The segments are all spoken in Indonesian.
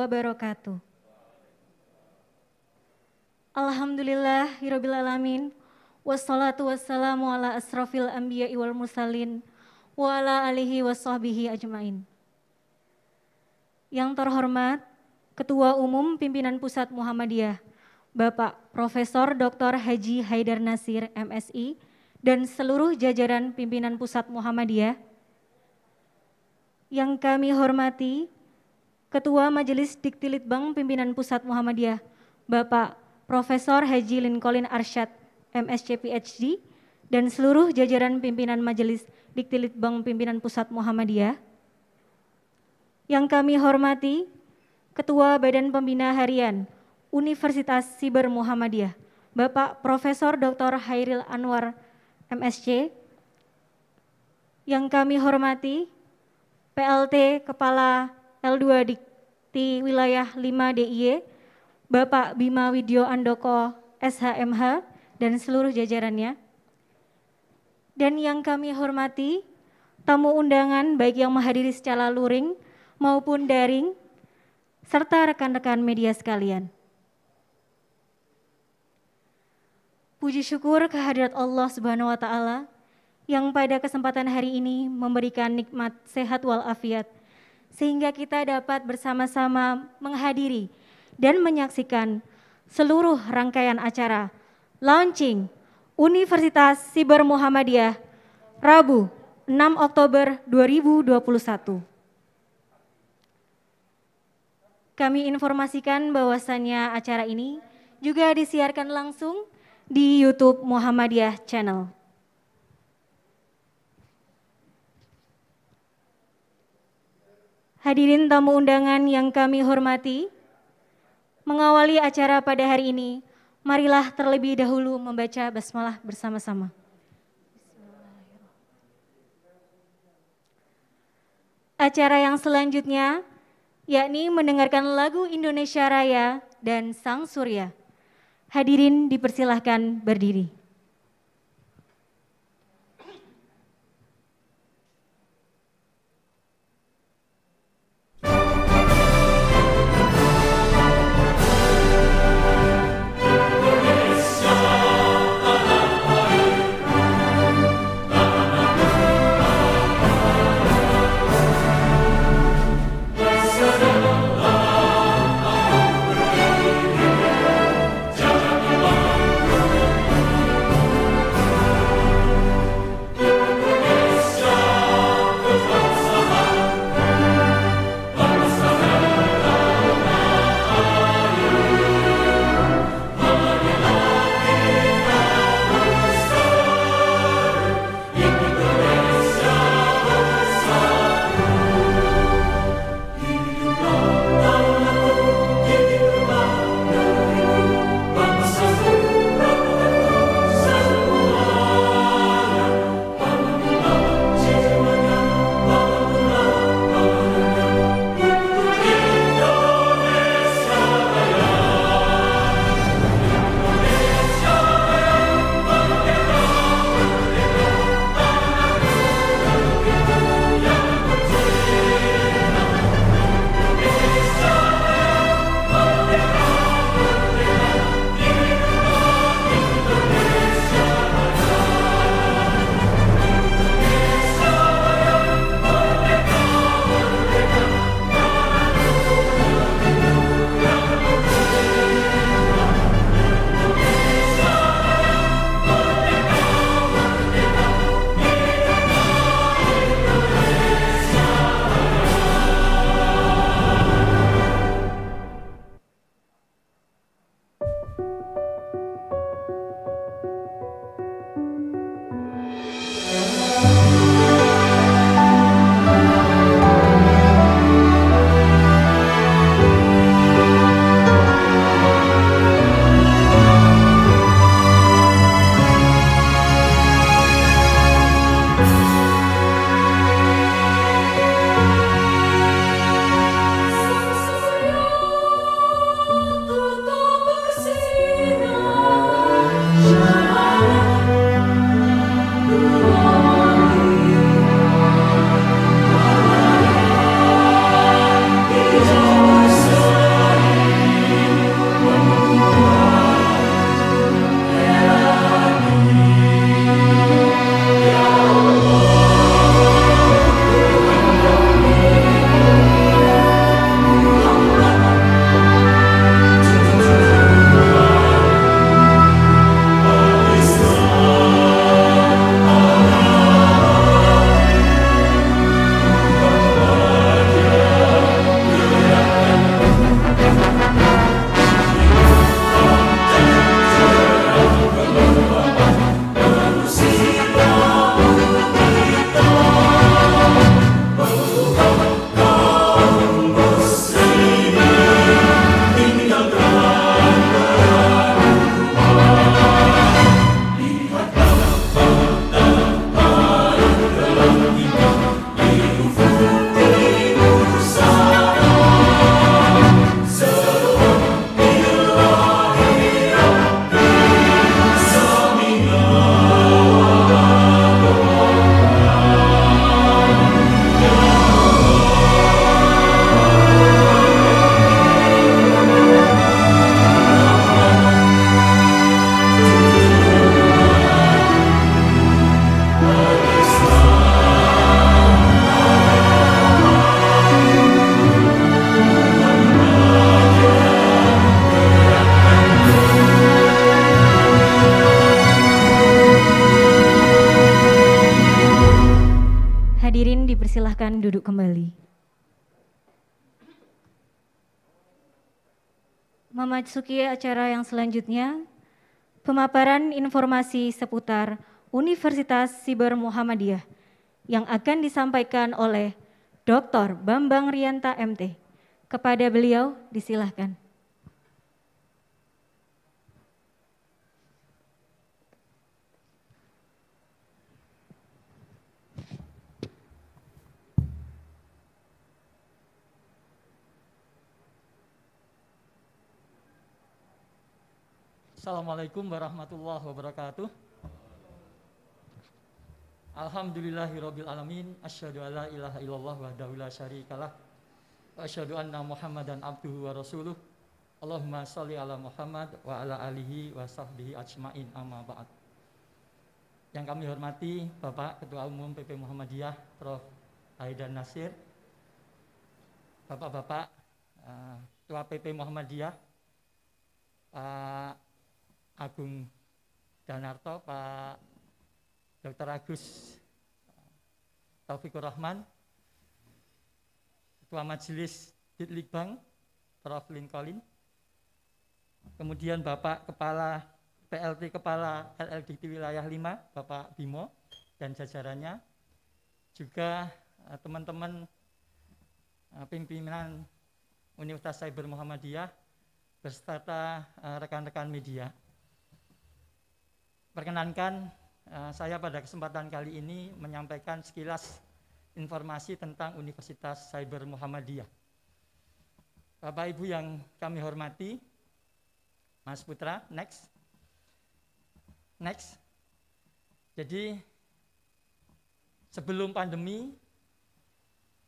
wabarakatuh. Alhamdulillahirabbil alamin. Wassalatu wassalamu ala asrafil anbiya'i wal mursalin wa ala alihi washabbihi ajmain. Yang terhormat Ketua Umum Pimpinan Pusat Muhammadiyah, Bapak Profesor Dr. Haji Haidar Nasir, MSI, dan seluruh jajaran Pimpinan Pusat Muhammadiyah. Yang kami hormati Ketua Majelis Diktilitbang Pimpinan Pusat Muhammadiyah, Bapak Profesor Haji Lincoln Arsyad, MSc PhD, dan seluruh jajaran Pimpinan Majelis Diktilitbang Pimpinan Pusat Muhammadiyah. Yang kami hormati Ketua Badan Pembina Harian Universitas Siber Muhammadiyah, Bapak Profesor Dr. Hairil Anwar, MSc. Yang kami hormati PLT Kepala L2 Dikti Wilayah 5 DIY, Bapak Bima Widyo Andoko, SHMH, dan seluruh jajarannya. Dan yang kami hormati tamu undangan baik yang menghadiri secara luring maupun daring, serta rekan-rekan media sekalian. Puji syukur kehadirat Allah Subhanahu wa Ta'ala yang pada kesempatan hari ini memberikan nikmat sehat walafiat, sehingga kita dapat bersama-sama menghadiri dan menyaksikan seluruh rangkaian acara launching Universitas Siber Muhammadiyah Rabu 6 Oktober 2021. Kami informasikan bahwasannya acara ini juga disiarkan langsung di YouTube Muhammadiyah Channel. Hadirin tamu undangan yang kami hormati, mengawali acara pada hari ini, marilah terlebih dahulu membaca basmalah bersama-sama. Acara yang selanjutnya, yakni mendengarkan lagu Indonesia Raya dan Sang Surya. Hadirin dipersilahkan berdiri. silakan duduk kembali. Memasuki acara yang selanjutnya, pemaparan informasi seputar Universitas Siber Muhammadiyah yang akan disampaikan oleh Dr. Bambang Rianta MT. Kepada beliau disilahkan. Assalamualaikum warahmatullahi wabarakatuh. Alhamdulillahirabbil alamin, asyhadu alla ilaha illallah wahdahu la syarikalah wa asyhadu anna Muhammadan abduhu wa rasuluh. Allahumma shalli ala Muhammad wa ala alihi wa sahbihi ajmain, amma ba'd. Yang kami hormati Bapak Ketua Umum PP Muhammadiyah Prof. Haidar Nasir, Bapak-bapak Ketua PP Muhammadiyah Pak Agung Danarto, Pak Dr. Agus Taufikur Rahman, Ketua Majelis Ditlitbang Prof. Lincoln, kemudian Bapak Kepala PLT Kepala LLDT Wilayah 5 Bapak Bimo dan jajarannya, juga teman-teman pimpinan Universitas Siber Muhammadiyah beserta rekan-rekan media. Perkenankan saya pada kesempatan kali ini menyampaikan sekilas informasi tentang Universitas Siber Muhammadiyah. Bapak Ibu yang kami hormati, Mas Putra, next. Jadi sebelum pandemi,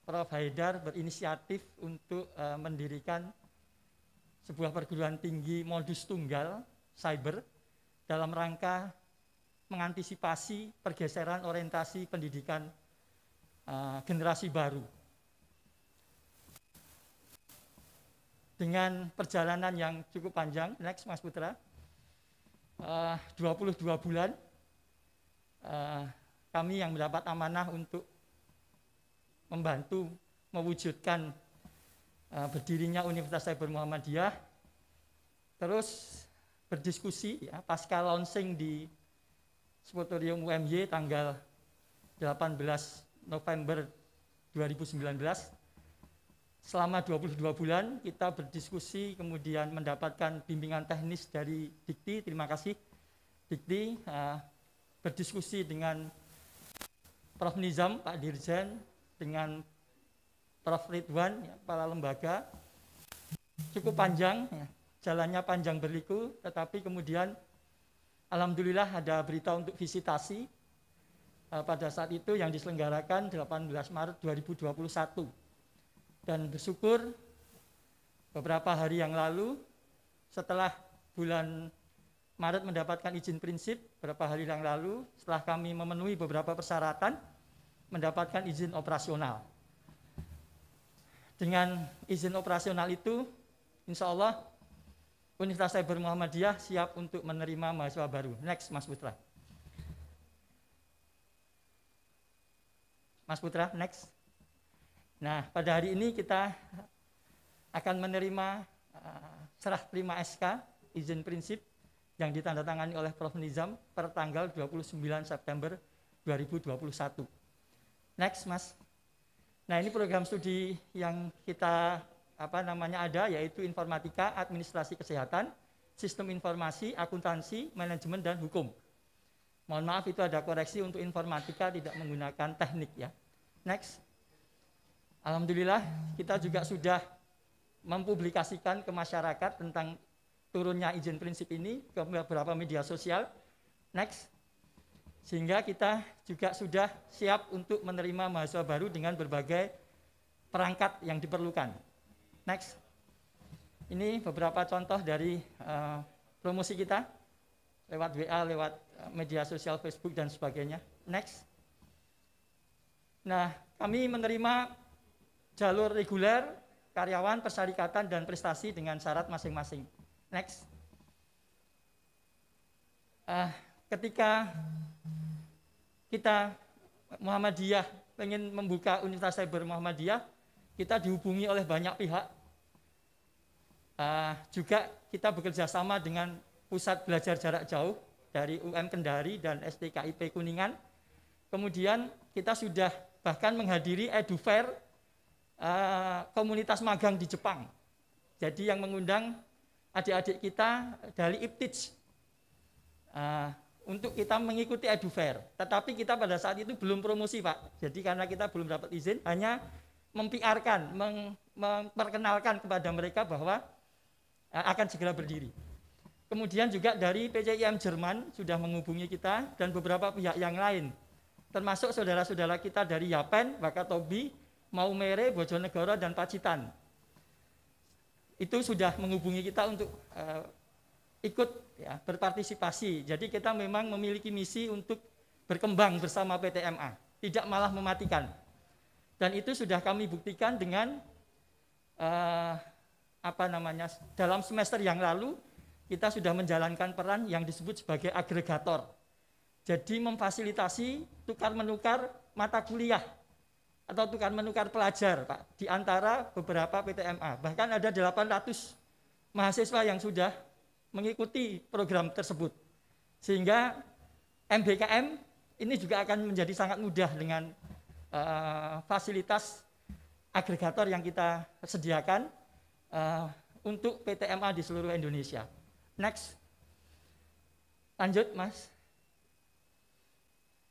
Prof. Haidar berinisiatif untuk mendirikan sebuah perguruan tinggi modus tunggal cyber dalam rangka mengantisipasi pergeseran orientasi pendidikan generasi baru. Dengan perjalanan yang cukup panjang, next Mas Putra, 22 bulan kami yang mendapat amanah untuk membantu mewujudkan berdirinya Universitas Siber Muhammadiyah, terus berdiskusi ya, pasca launching di Sportorium UMY tanggal 18 November 2019. Selama 22 bulan kita berdiskusi, kemudian mendapatkan bimbingan teknis dari Dikti. Terima kasih Dikti. Berdiskusi dengan Prof. Nizam, Pak Dirjen, dengan Prof. Ridwan, ya, kepala lembaga. Cukup panjang, ya, jalannya panjang berliku, tetapi kemudian alhamdulillah ada berita untuk visitasi pada saat itu yang diselenggarakan 18 Maret 2021. Dan bersyukur beberapa hari yang lalu setelah bulan Maret mendapatkan izin prinsip, beberapa hari yang lalu setelah kami memenuhi beberapa persyaratan mendapatkan izin operasional. Dengan izin operasional itu insya Allah Universitas Siber Muhammadiyah siap untuk menerima mahasiswa baru. Next Mas Putra. Mas Putra, next. Nah, pada hari ini kita akan menerima serah terima SK izin prinsip yang ditandatangani oleh Prof. Nizam per tanggal 29 September 2021. Next, Mas. Nah, ini program studi yang kita ada, yaitu informatika, administrasi kesehatan, sistem informasi, akuntansi, manajemen, dan hukum. Mohon maaf itu ada koreksi untuk informatika tidak menggunakan teknik ya. Next. Alhamdulillah kita juga sudah mempublikasikan ke masyarakat tentang turunnya izin prinsip ini ke beberapa media sosial. Next. Sehingga kita juga sudah siap untuk menerima mahasiswa baru dengan berbagai perangkat yang diperlukan. Next. Ini beberapa contoh dari promosi kita lewat WA, lewat media sosial Facebook dan sebagainya. Next. Nah, kami menerima jalur reguler, karyawan, persyarikatan, dan prestasi dengan syarat masing-masing. Next. Ketika kita Muhammadiyah pengen membuka Universitas Cyber Muhammadiyah, kita dihubungi oleh banyak pihak. Juga kita bekerja sama dengan Pusat Belajar Jarak Jauh dari UM Kendari dan STKIP Kuningan. Kemudian kita sudah bahkan menghadiri EduFair komunitas magang di Jepang. Jadi yang mengundang adik-adik kita dari IPTIJ untuk kita mengikuti EduFair. Tetapi kita pada saat itu belum promosi, Pak. Jadi karena kita belum dapat izin, hanya mempiarkan, memperkenalkan kepada mereka bahwa akan segera berdiri. Kemudian juga dari PCIM Jerman sudah menghubungi kita dan beberapa pihak yang lain, termasuk saudara-saudara kita dari Yapen, Wakatobi, Maumere, Bojonegoro, dan Pacitan. Itu sudah menghubungi kita untuk ikut ya, berpartisipasi. Jadi kita memang memiliki misi untuk berkembang bersama PTMA, tidak malah mematikan. Dan itu sudah kami buktikan dengan dalam semester yang lalu kita sudah menjalankan peran yang disebut sebagai agregator. Jadi memfasilitasi tukar-menukar mata kuliah atau tukar-menukar pelajar, Pak, di antara beberapa PTMA. Bahkan ada 800 mahasiswa yang sudah mengikuti program tersebut. Sehingga MBKM ini juga akan menjadi sangat mudah dengan fasilitas agregator yang kita sediakan untuk PTMA di seluruh Indonesia. Next. Lanjut, Mas.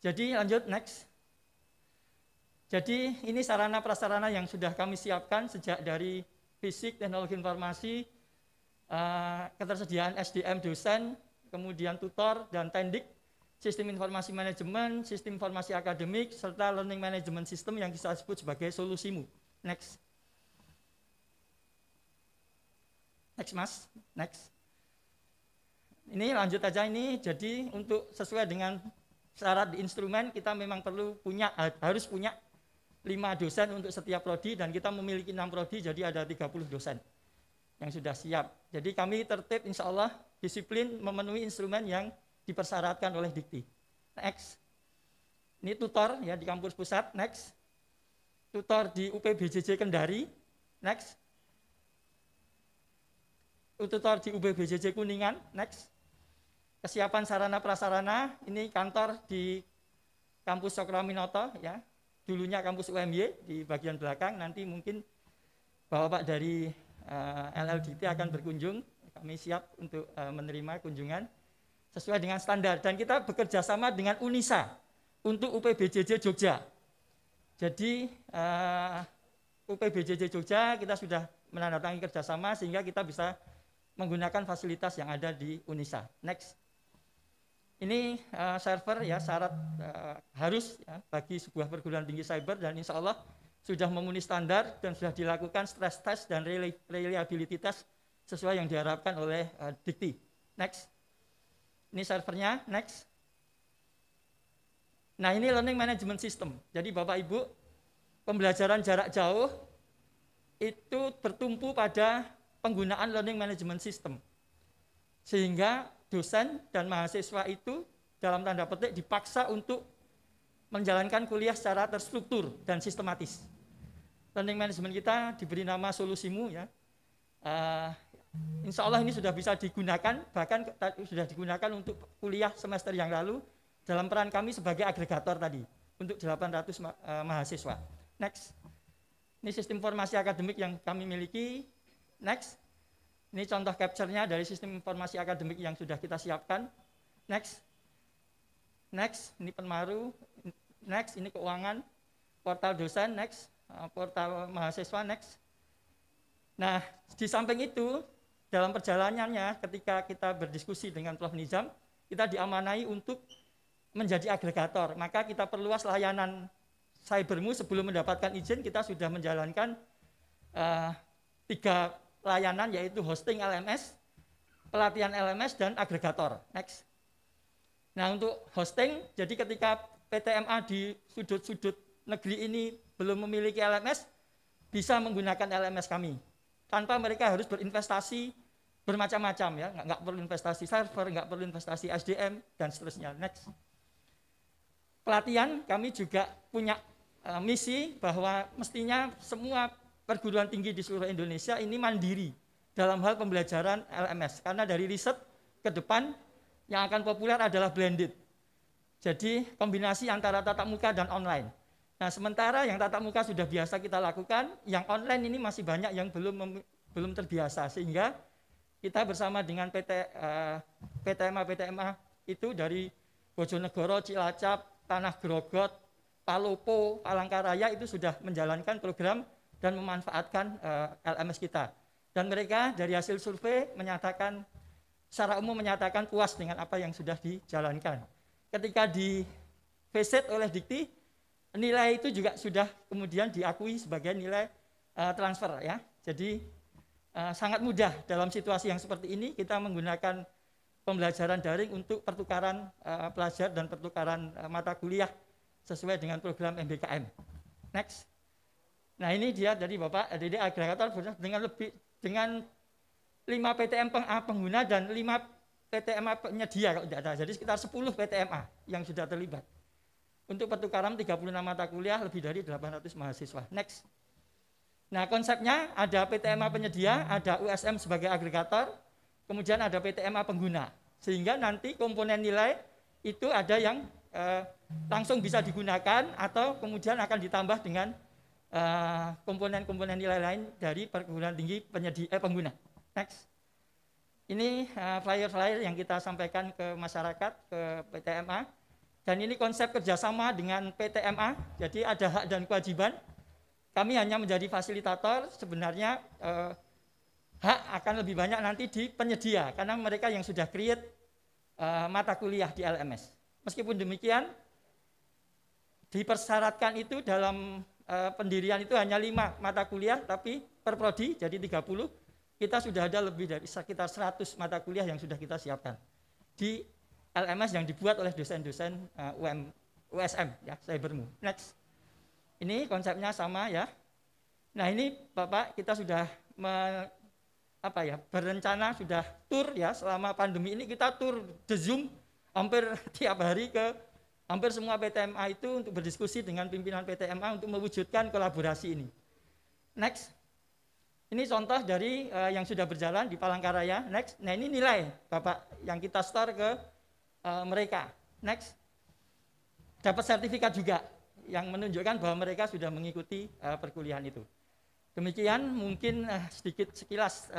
Jadi lanjut, next. Jadi ini sarana prasarana yang sudah kami siapkan sejak dari fisik, teknologi informasi, ketersediaan SDM dosen, kemudian tutor dan tendik, sistem informasi manajemen, sistem informasi akademik, serta learning management system yang kita sebut sebagai solusimu. Next. Next, Mas. Next. Ini lanjut aja ini. Jadi untuk sesuai dengan syarat di instrumen, kita memang harus punya 5 dosen untuk setiap prodi, dan kita memiliki 6 prodi, jadi ada 30 dosen yang sudah siap. Jadi kami tertib, insya Allah disiplin memenuhi instrumen yang dipersyaratkan oleh Dikti. Next. Ini tutor ya di kampus pusat. Next. Tutor di UPBJJ Kendari. Next. Tutor di UPBJJ Kuningan. Next. Kesiapan sarana prasarana, ini kantor di kampus Cokroaminoto ya. Dulunya kampus UMY di bagian belakang, nanti mungkin Bapak dari LLDT akan berkunjung. Kami siap untuk menerima kunjungan sesuai dengan standar, dan kita bekerja sama dengan UNISA untuk UPBJJ Jogja. Jadi UPBJJ Jogja kita sudah menandatangani kerjasama sehingga kita bisa menggunakan fasilitas yang ada di UNISA. Next. Ini server ya, syarat harus ya, bagi sebuah perguruan tinggi cyber, dan insya Allah sudah memenuhi standar dan sudah dilakukan stress test dan reliability test sesuai yang diharapkan oleh Dikti. Next. Ini servernya. Next. Nah, ini learning management system. Jadi Bapak Ibu, pembelajaran jarak jauh itu bertumpu pada penggunaan learning management system. Sehingga dosen dan mahasiswa itu dalam tanda petik dipaksa untuk menjalankan kuliah secara terstruktur dan sistematis. Learning management kita diberi nama Solusimu ya. Insya Allah ini sudah bisa digunakan, bahkan sudah digunakan untuk kuliah semester yang lalu dalam peran kami sebagai agregator tadi untuk 800 mahasiswa. Next. Ini sistem informasi akademik yang kami miliki. Next. Ini contoh capture-nya dari sistem informasi akademik yang sudah kita siapkan. Next. Next, ini Penmaru. Next, ini keuangan. Portal dosen, next. Portal mahasiswa, next. Nah, di samping itu, dalam perjalanannya ketika kita berdiskusi dengan Prof. Nizam, kita diamanai untuk menjadi agregator. Maka kita perluas layanan Cybermu. Sebelum mendapatkan izin, kita sudah menjalankan 3 layanan, yaitu hosting LMS, pelatihan LMS, dan agregator. Next. Nah, untuk hosting, jadi ketika PTMA di sudut-sudut negeri ini belum memiliki LMS, bisa menggunakan LMS kami. Tanpa mereka harus berinvestasi bermacam-macam ya, nggak perlu investasi server, nggak perlu investasi SDM, dan seterusnya. Next. Pelatihan, kami juga punya misi bahwa mestinya semua perguruan tinggi di seluruh Indonesia ini mandiri dalam hal pembelajaran LMS, karena dari riset ke depan yang akan populer adalah blended. Jadi kombinasi antara tatap muka dan online. Nah, sementara yang tatap muka sudah biasa kita lakukan, yang online ini masih banyak yang belum terbiasa, sehingga kita bersama dengan PTMA itu dari Bojonegoro, Cilacap, Tanah Grogot, Palopo, Palangkaraya itu sudah menjalankan program dan memanfaatkan LMS kita. Dan mereka dari hasil survei menyatakan, secara umum menyatakan puas dengan apa yang sudah dijalankan. Ketika di visit oleh Dikti, nilai itu juga sudah kemudian diakui sebagai nilai transfer ya. Jadi sangat mudah dalam situasi yang seperti ini kita menggunakan pembelajaran daring untuk pertukaran pelajar dan pertukaran mata kuliah sesuai dengan program MBKM. Next. Nah, ini dia dari Bapak DD agregator dengan 5 PTM pengguna dan 5 PTMA penyedia kalau tidak ada. Jadi sekitar 10 PTMA yang sudah terlibat. Untuk pertukaran 36 mata kuliah lebih dari 800 mahasiswa. Next. Nah, konsepnya ada PTMA penyedia, ada USM sebagai agregator, kemudian ada PTMA pengguna. Sehingga nanti komponen nilai itu ada yang langsung bisa digunakan atau kemudian akan ditambah dengan komponen-komponen nilai lain dari perguruan tinggi pengguna. Next. Ini flyer-flyer yang kita sampaikan ke masyarakat, ke PTMA. Dan ini konsep kerjasama dengan PTMA, jadi ada hak dan kewajiban. Kami hanya menjadi fasilitator, sebenarnya hak akan lebih banyak nanti di penyedia, karena mereka yang sudah create mata kuliah di LMS. Meskipun demikian, dipersyaratkan itu dalam pendirian itu hanya 5 mata kuliah, tapi per prodi jadi 30, kita sudah ada lebih dari sekitar 100 mata kuliah yang sudah kita siapkan di LMS yang dibuat oleh dosen-dosen USM, ya, Cybermu. Next. Ini konsepnya sama ya. Nah, ini Bapak kita sudah berencana sudah tur ya, selama pandemi ini kita tur the Zoom hampir tiap hari ke hampir semua PTMA itu untuk berdiskusi dengan pimpinan PTMA untuk mewujudkan kolaborasi ini. Next. Ini contoh dari yang sudah berjalan di Palangkaraya. Next. Nah, ini nilai Bapak yang kita store ke mereka. Next. Dapat sertifikat juga yang menunjukkan bahwa mereka sudah mengikuti perkuliahan itu. Demikian mungkin sedikit sekilas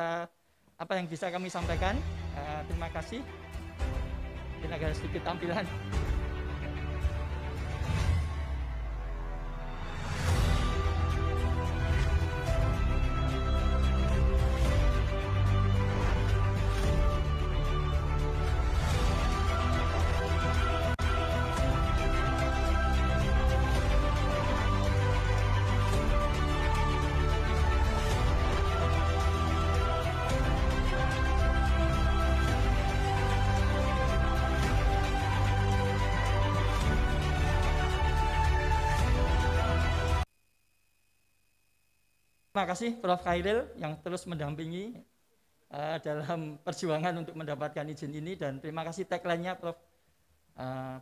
apa yang bisa kami sampaikan. Terima kasih. Mungkin agak sedikit tampilan. Terima kasih Prof. Khairil yang terus mendampingi dalam perjuangan untuk mendapatkan izin ini, dan terima kasih tagline-nya Prof.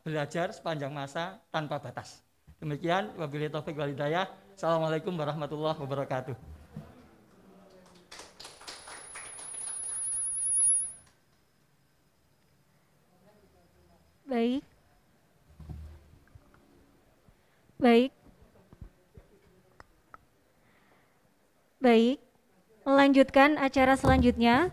Belajar sepanjang masa tanpa batas. Demikian, wabillahi taufiq wal hidayah. Assalamualaikum warahmatullahi wabarakatuh. Baik, melanjutkan acara selanjutnya,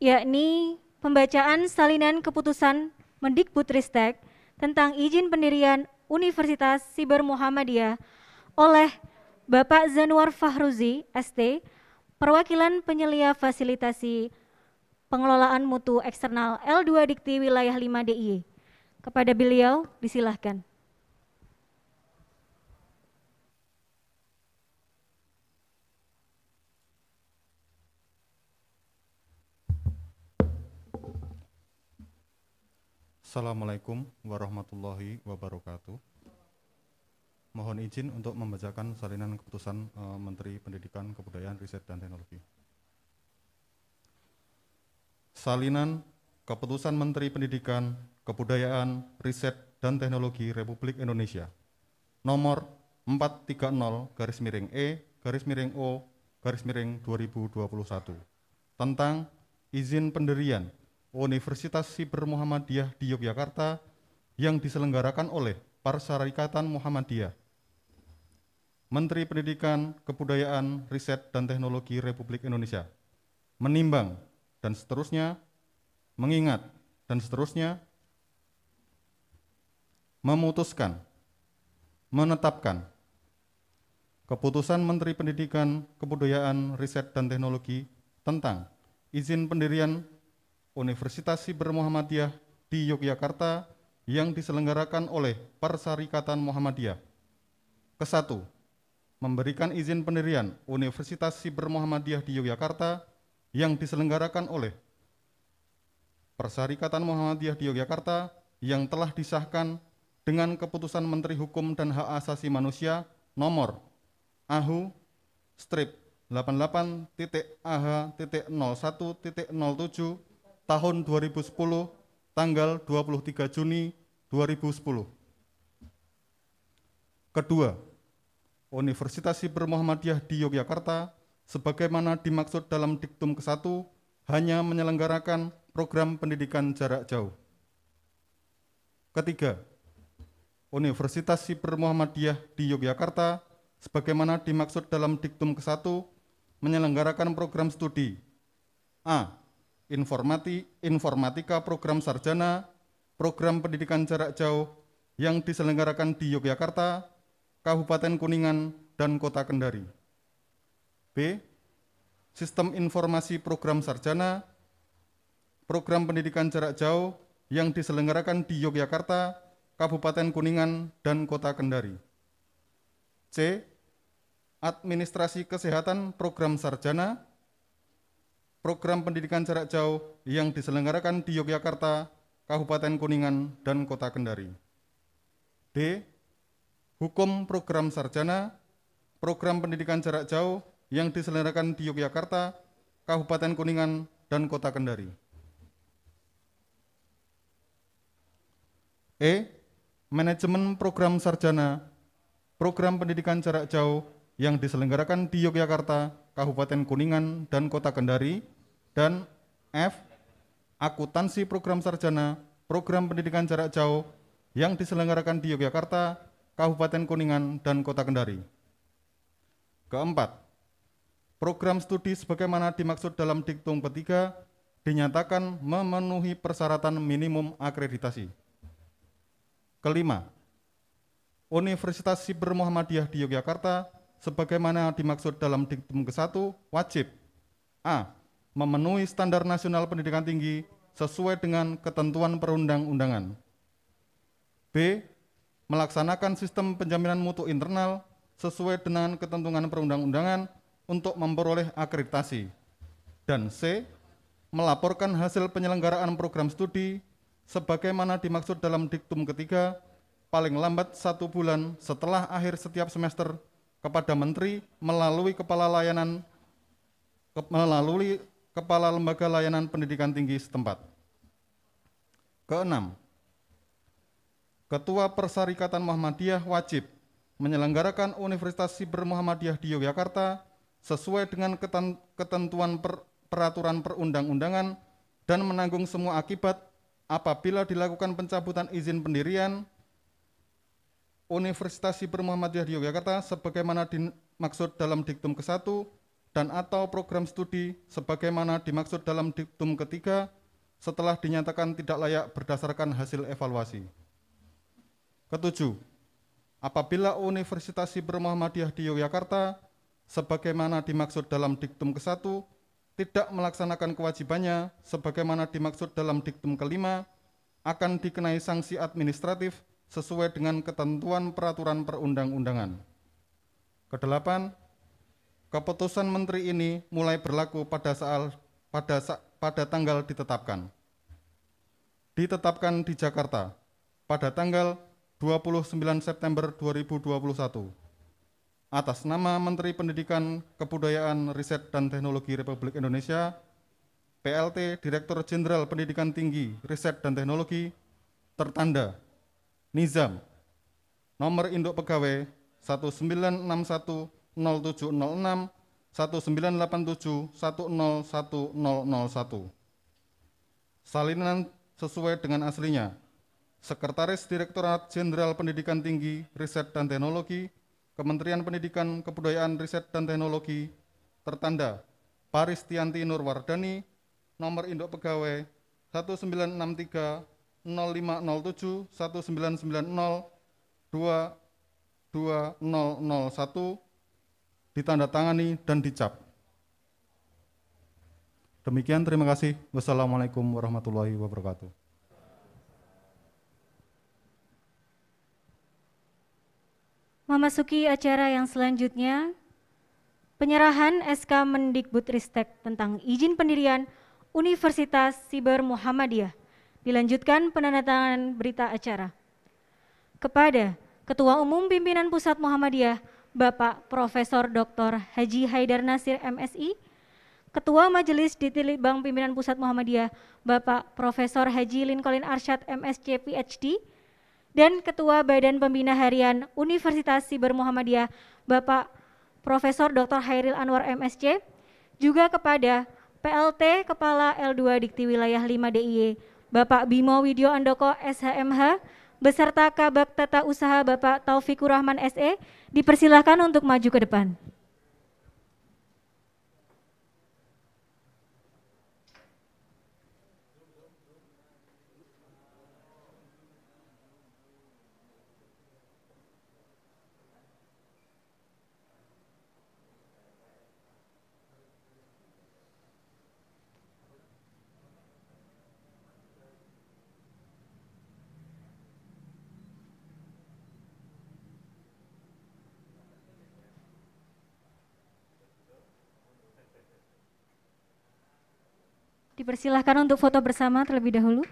yakni pembacaan salinan keputusan Mendikbudristek tentang izin pendirian Universitas Siber Muhammadiyah oleh Bapak Zanuar Fahruzi, ST, perwakilan penyelia fasilitasi pengelolaan mutu eksternal L2 Dikti Wilayah 5 DIY. Kepada beliau, disilahkan. Assalamualaikum warahmatullahi wabarakatuh. Mohon izin untuk membacakan salinan keputusan Menteri Pendidikan, Kebudayaan, Riset, dan Teknologi. Salinan Keputusan Menteri Pendidikan, Kebudayaan, Riset, dan Teknologi Republik Indonesia nomor 430/E/O/2021 tentang izin pendirian Universitas Siber Muhammadiyah di Yogyakarta yang diselenggarakan oleh Persyarikatan Muhammadiyah. Menteri Pendidikan, Kebudayaan, Riset, dan Teknologi Republik Indonesia menimbang dan seterusnya, mengingat dan seterusnya, memutuskan, menetapkan keputusan Menteri Pendidikan, Kebudayaan, Riset, dan Teknologi tentang izin pendirian Universitas Siber Muhammadiyah di Yogyakarta yang diselenggarakan oleh Persyarikatan Muhammadiyah. Kesatu, memberikan izin pendirian Universitas Siber Muhammadiyah di Yogyakarta yang diselenggarakan oleh Persyarikatan Muhammadiyah di Yogyakarta yang telah disahkan dengan keputusan Menteri Hukum dan Hak Asasi Manusia nomor AHU strip 88.AH.01.07 tahun 2010 tanggal 23 Juni 2010. Kedua, Universitas Siber Muhammadiyah di Yogyakarta sebagaimana dimaksud dalam diktum ke-1 hanya menyelenggarakan program pendidikan jarak jauh. Ketiga, Universitas Siber Muhammadiyah di Yogyakarta sebagaimana dimaksud dalam diktum ke-1 menyelenggarakan program studi A. Informatika program sarjana, program pendidikan jarak jauh yang diselenggarakan di Yogyakarta, Kabupaten Kuningan, dan Kota Kendari. B. Sistem informasi program sarjana, program pendidikan jarak jauh yang diselenggarakan di Yogyakarta, Kabupaten Kuningan, dan Kota Kendari. C. Administrasi kesehatan program sarjana, program pendidikan jarak jauh yang diselenggarakan di Yogyakarta, Kabupaten Kuningan, dan Kota Kendari. D. Hukum program sarjana, program pendidikan jarak jauh yang diselenggarakan di Yogyakarta, Kabupaten Kuningan, dan Kota Kendari. E. Manajemen program sarjana, program pendidikan jarak jauh yang diselenggarakan di Yogyakarta, Kabupaten Kuningan, dan Kota Kendari. Dan F. Akuntansi program sarjana, program pendidikan jarak jauh yang diselenggarakan di Yogyakarta, Kabupaten Kuningan, dan Kota Kendari. Keempat, program studi sebagaimana dimaksud dalam diktum ketiga dinyatakan memenuhi persyaratan minimum akreditasi. Kelima, Universitas Siber Muhammadiyah di Yogyakarta sebagaimana dimaksud dalam diktum ke-1 wajib A. Memenuhi standar nasional pendidikan tinggi sesuai dengan ketentuan perundang-undangan. B. Melaksanakan sistem penjaminan mutu internal sesuai dengan ketentuan perundang-undangan untuk memperoleh akreditasi. Dan C. Melaporkan hasil penyelenggaraan program studi sebagaimana dimaksud dalam diktum ketiga paling lambat 1 bulan setelah akhir setiap semester kepada Menteri melalui Kepala Lembaga Layanan Pendidikan Tinggi setempat. Keenam, Ketua Persyarikatan Muhammadiyah wajib menyelenggarakan Universitas Siber Muhammadiyah di Yogyakarta sesuai dengan ketentuan peraturan perundang-undangan dan menanggung semua akibat apabila dilakukan pencabutan izin pendirian Universitas Siber Muhammadiyah di Yogyakarta sebagaimana dimaksud dalam diktum ke-1 dan atau program studi sebagaimana dimaksud dalam diktum ketiga setelah dinyatakan tidak layak berdasarkan hasil evaluasi. Ketujuh, apabila Universitas Siber Muhammadiyah di Yogyakarta sebagaimana dimaksud dalam diktum ke-1 tidak melaksanakan kewajibannya sebagaimana dimaksud dalam diktum kelima akan dikenai sanksi administratif sesuai dengan ketentuan peraturan perundang-undangan. Kedelapan, keputusan Menteri ini mulai berlaku pada tanggal ditetapkan. Ditetapkan di Jakarta pada tanggal 29 September 2021 atas nama Menteri Pendidikan, Kebudayaan, Riset, dan Teknologi Republik Indonesia, PLT Direktur Jenderal Pendidikan Tinggi, Riset, dan Teknologi, tertanda Nizam nomor induk pegawai 19610706, 1987101001. Salinan sesuai dengan aslinya. Sekretaris Direktorat Jenderal Pendidikan Tinggi, Riset dan Teknologi, Kementerian Pendidikan, Kebudayaan, Riset dan Teknologi, tertanda Paristianti Nurwardani, nomor induk pegawai 19630507 1990 22001, ditandatangani dan dicap. Demikian, terima kasih. Wassalamualaikum warahmatullahi wabarakatuh. Memasuki acara yang selanjutnya, penyerahan SK Mendikbudristek tentang izin pendirian Universitas Siber Muhammadiyah. Dilanjutkan penandatanganan berita acara. Kepada Ketua Umum Pimpinan Pusat Muhammadiyah, Bapak Profesor Dr. Haji Haidar Nasir MSI, Ketua Majelis Diktilitbang Pimpinan Pusat Muhammadiyah, Bapak Profesor Haji Lincoln Arsyad MSc PhD, dan Ketua Badan Pembina Harian Universitas Siber Muhammadiyah, Bapak Profesor Dr. Hairil Anwar MSc, juga kepada PLT Kepala L2 Dikti Wilayah 5 DIY, Bapak Bimo Widyo Andoko SHMH, beserta Kabak Tata Usaha Bapak Taufikur Rahman SE, dipersilahkan untuk maju ke depan. Dipersilahkan untuk foto bersama terlebih dahulu.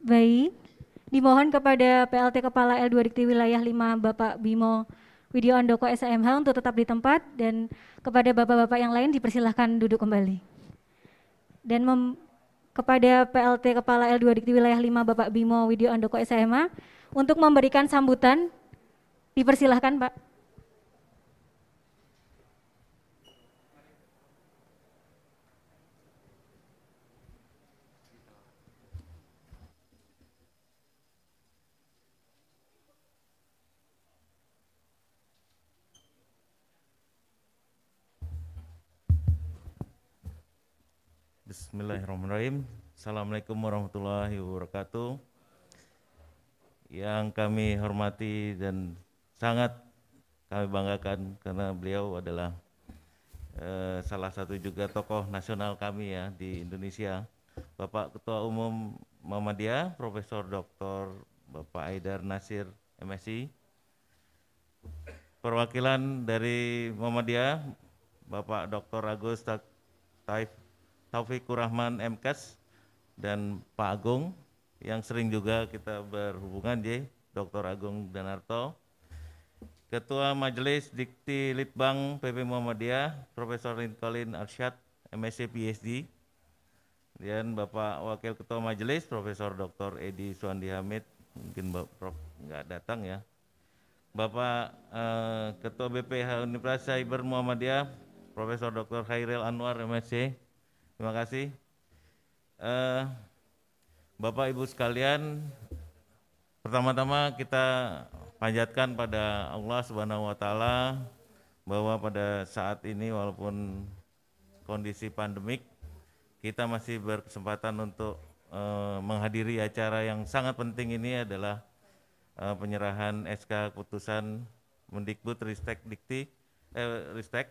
Baik, dimohon kepada PLT Kepala L2 Dikti Wilayah 5 Bapak Bimo Widyo Andoko SMH untuk tetap di tempat, dan kepada bapak-bapak yang lain dipersilahkan duduk kembali. Dan kepada PLT Kepala L2 Dikti Wilayah 5 Bapak Bimo Widyo Andoko SMH untuk memberikan sambutan, dipersilahkan Pak. Bismillahirrahmanirrahim. Assalamualaikum warahmatullahi wabarakatuh. Yang kami hormati dan sangat kami banggakan karena beliau adalah salah satu juga tokoh nasional kami ya di Indonesia, Bapak Ketua Umum Muhammadiyah, Profesor Dr. Bapak Haidar Nasir MSI. Perwakilan dari Muhammadiyah, Bapak Dr. Agus Taufikur Rahman MKes dan Pak Agung yang sering juga kita berhubungan, Dr. Agung Danarto, Ketua Majelis Dikti Litbang PP Muhammadiyah, Profesor Lincoln Arsyad, MSc PhD, dan Bapak Wakil Ketua Majelis, Profesor Dr. Edi Suandi Hamid, mungkin Prof nggak datang ya, Bapak Ketua BPH Universitas Cyber Muhammadiyah, Profesor Dr. Khairil Anwar, MSc, terima kasih. Bapak Ibu sekalian, pertama-tama kita panjatkan pada Allah Subhanahu wa Ta'ala bahwa pada saat ini walaupun kondisi pandemik, kita masih berkesempatan untuk menghadiri acara yang sangat penting ini adalah penyerahan SK keputusan Mendikbud Ristek Dikti Ristek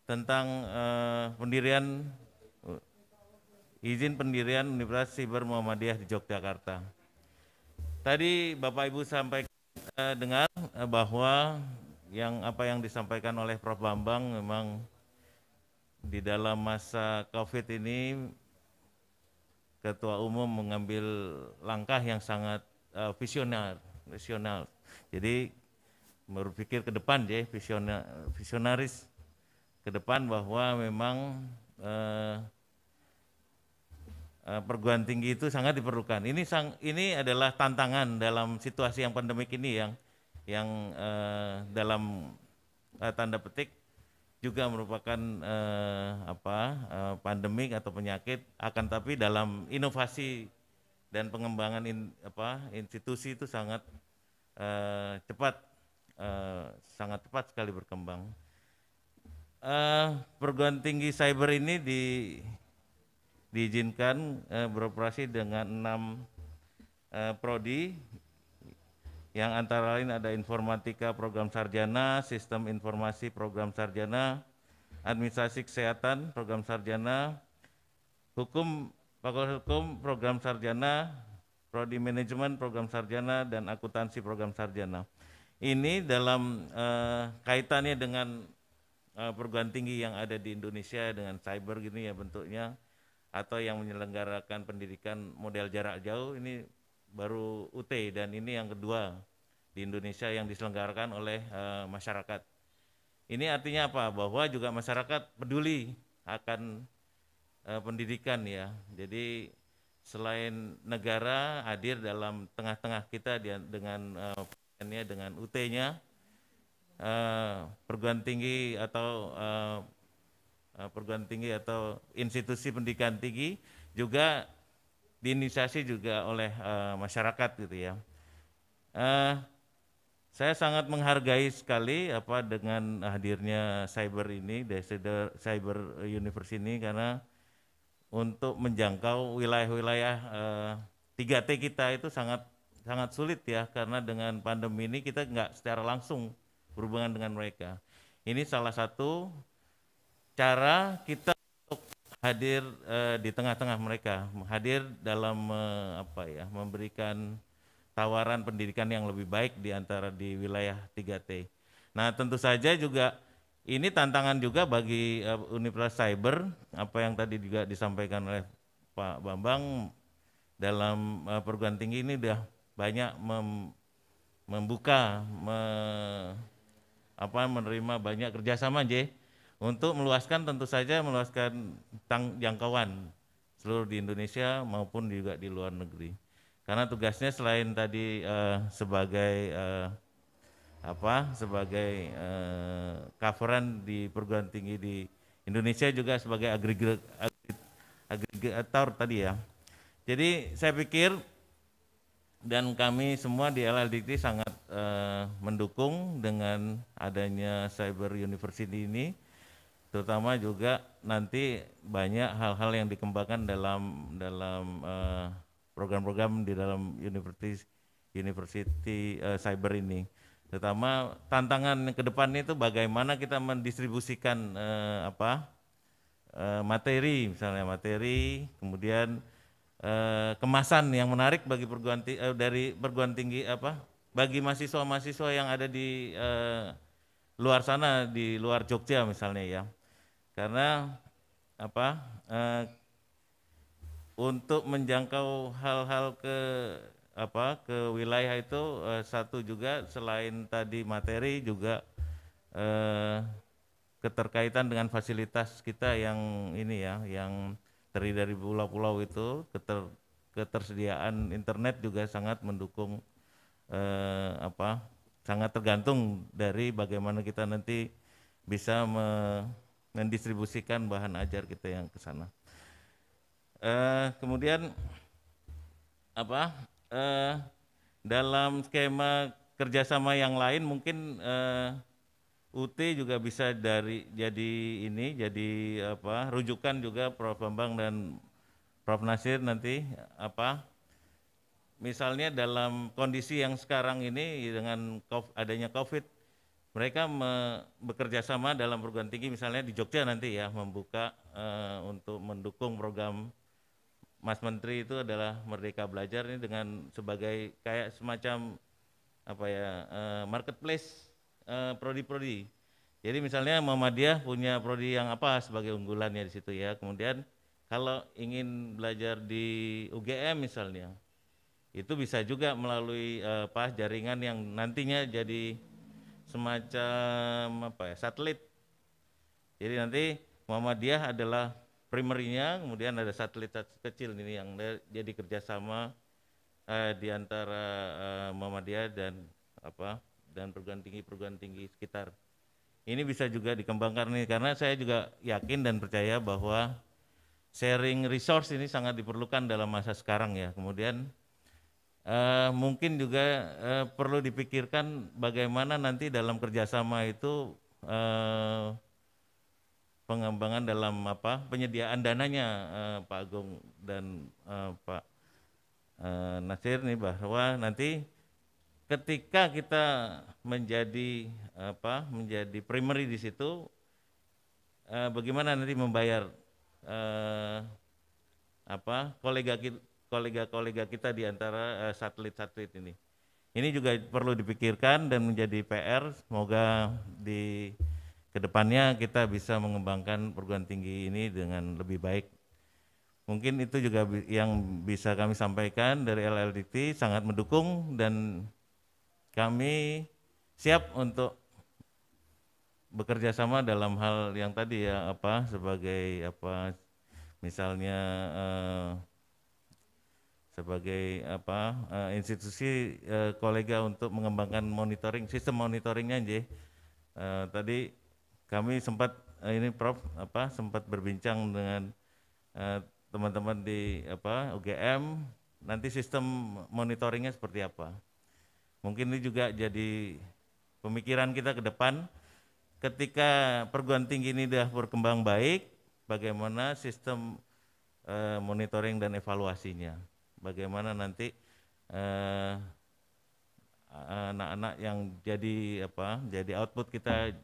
tentang izin pendirian Universitas Cyber Muhammadiyah di Yogyakarta. Tadi Bapak Ibu sampai dengar bahwa apa yang disampaikan oleh Prof. Bambang memang di dalam masa COVID ini Ketua Umum mengambil langkah yang sangat visioner. Jadi berpikir ke depan, visionaris ke depan bahwa memang perguruan tinggi itu sangat diperlukan. Ini adalah tantangan dalam situasi yang pandemik ini yang dalam tanda petik juga merupakan pandemik atau penyakit, akan tapi dalam inovasi dan pengembangan institusi itu sangat cepat sekali berkembang. Perguruan tinggi cyber ini diizinkan beroperasi dengan 6 prodi, yang antara lain ada informatika program sarjana, sistem informasi program sarjana, administrasi kesehatan program sarjana, fakultas hukum program sarjana, prodi manajemen program sarjana, dan akuntansi program sarjana. Ini dalam kaitannya dengan perguruan tinggi yang ada di Indonesia dengan cyber gini ya bentuknya, atau yang menyelenggarakan pendidikan model jarak jauh, ini baru UT, dan ini yang kedua di Indonesia yang diselenggarakan oleh masyarakat. Ini artinya apa? Bahwa juga masyarakat peduli akan pendidikan ya. Jadi selain negara hadir dalam tengah-tengah kita dengan UT-nya, perguruan tinggi atau institusi pendidikan tinggi juga diinisiasi juga oleh masyarakat gitu ya. Saya sangat menghargai sekali dengan hadirnya cyber ini, Cyber University ini, karena untuk menjangkau wilayah-wilayah 3T kita itu sangat sulit ya, karena dengan pandemi ini kita nggak secara langsung berhubungan dengan mereka. Ini salah satu cara kita untuk hadir di tengah-tengah mereka, hadir dalam memberikan tawaran pendidikan yang lebih baik di wilayah 3T. Nah, tentu saja juga ini tantangan juga bagi Universitas Cyber, apa yang tadi juga disampaikan oleh Pak Bambang, dalam perguruan tinggi ini sudah banyak menerima banyak kerjasama untuk meluaskan, tentu saja meluaskan jangkauan seluruh di Indonesia maupun juga di luar negeri. Karena tugasnya selain tadi sebagai coveran di perguruan tinggi di Indonesia, juga sebagai agregator tadi ya. Jadi saya pikir dan kami semua di LLDikti sangat mendukung dengan adanya Cyber University ini, terutama juga nanti banyak hal-hal yang dikembangkan dalam program-program di dalam University Cyber ini. Terutama tantangan ke depannya itu bagaimana kita mendistribusikan materi, misalnya materi, kemudian kemasan yang menarik bagi perguruan tinggi bagi mahasiswa-mahasiswa yang ada di luar sana, di luar Jogja misalnya ya. Karena untuk menjangkau hal-hal ke wilayah itu satu juga selain tadi materi juga keterkaitan dengan fasilitas kita yang ini ya, yang terdiri dari pulau-pulau itu, ketersediaan internet juga sangat mendukung sangat tergantung dari bagaimana kita nanti bisa mendistribusikan bahan ajar kita yang ke sana. Kemudian dalam skema kerjasama yang lain mungkin UT juga bisa jadi rujukan juga Prof. Bambang dan Prof. Nasir nanti misalnya dalam kondisi yang sekarang ini dengan adanya COVID, mereka bekerja sama dalam perguruan tinggi misalnya di Jogja nanti ya membuka untuk mendukung program Mas Menteri itu adalah Merdeka Belajar ini dengan sebagai kayak semacam marketplace prodi-prodi. Jadi misalnya Muhammadiyah punya prodi yang apa sebagai unggulannya di situ ya. Kemudian kalau ingin belajar di UGM misalnya, itu bisa juga melalui jaringan yang nantinya jadi semacam satelit. Jadi nanti Muhammadiyah adalah primernya, kemudian ada satelit kecil ini yang jadi kerjasama di antara Muhammadiyah dan perguruan tinggi sekitar. Ini bisa juga dikembangkan nih, karena saya juga yakin dan percaya bahwa sharing resource ini sangat diperlukan dalam masa sekarang ya. Kemudian mungkin juga perlu dipikirkan bagaimana nanti dalam kerjasama itu pengembangan dalam penyediaan dananya Pak Agung dan Pak Nasir nih, bahwa nanti ketika kita menjadi primary di situ, bagaimana nanti membayar kolega-kolega kita di antara satelit-satelit ini. Ini juga perlu dipikirkan dan menjadi PR. Semoga di kedepannya kita bisa mengembangkan perguruan tinggi ini dengan lebih baik. Mungkin itu juga yang bisa kami sampaikan dari LLDT, sangat mendukung dan kami siap untuk bekerja sama dalam hal yang tadi ya, sebagai misalnya sebagai institusi kolega untuk mengembangkan sistem monitoringnya tadi kami sempat Prof sempat berbincang dengan teman-teman di UGM, nanti sistem monitoringnya seperti apa. Mungkin ini juga jadi pemikiran kita ke depan ketika perguruan tinggi ini sudah berkembang baik, bagaimana sistem monitoring dan evaluasinya, bagaimana nanti anak-anak yang jadi output kita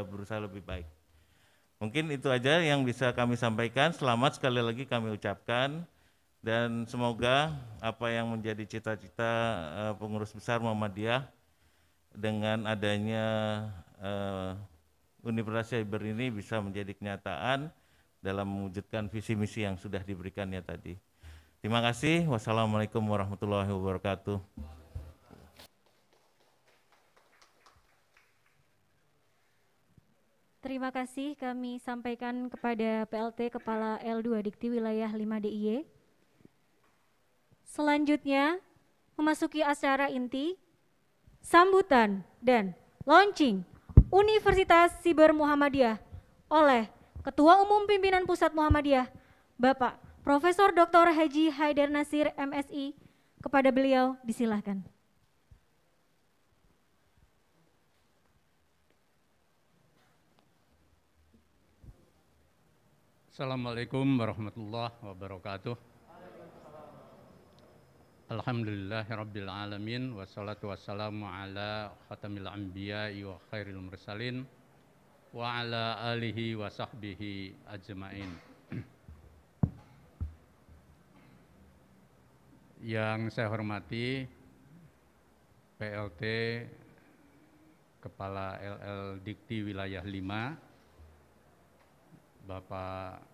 berusaha lebih baik. Mungkin itu aja yang bisa kami sampaikan. Selamat sekali lagi kami ucapkan, dan semoga apa yang menjadi cita-cita pengurus besar Muhammadiyah dengan adanya Universitas Cyber ini bisa menjadi kenyataan dalam mewujudkan visi misi yang sudah diberikannya tadi. Terima kasih. Wassalamualaikum warahmatullahi wabarakatuh. Terima kasih kami sampaikan kepada PLT Kepala L2 Dikti Wilayah 5 DIY. Selanjutnya memasuki acara inti, sambutan dan launching Universitas Siber Muhammadiyah oleh Ketua Umum Pimpinan Pusat Muhammadiyah, Bapak Profesor Dr. Haji Haidar Nasir MSI. Kepada beliau disilahkan. Assalamualaikum warahmatullahi wabarakatuh. Alhamdulillahirabbil alamin, wassalatu wassalamu ala khatamil anbiya'i wa khairil mursalin wa ala alihi wa sahbihi ajmain. Yang saya hormati PLT Kepala LL Dikti Wilayah 5, Bapak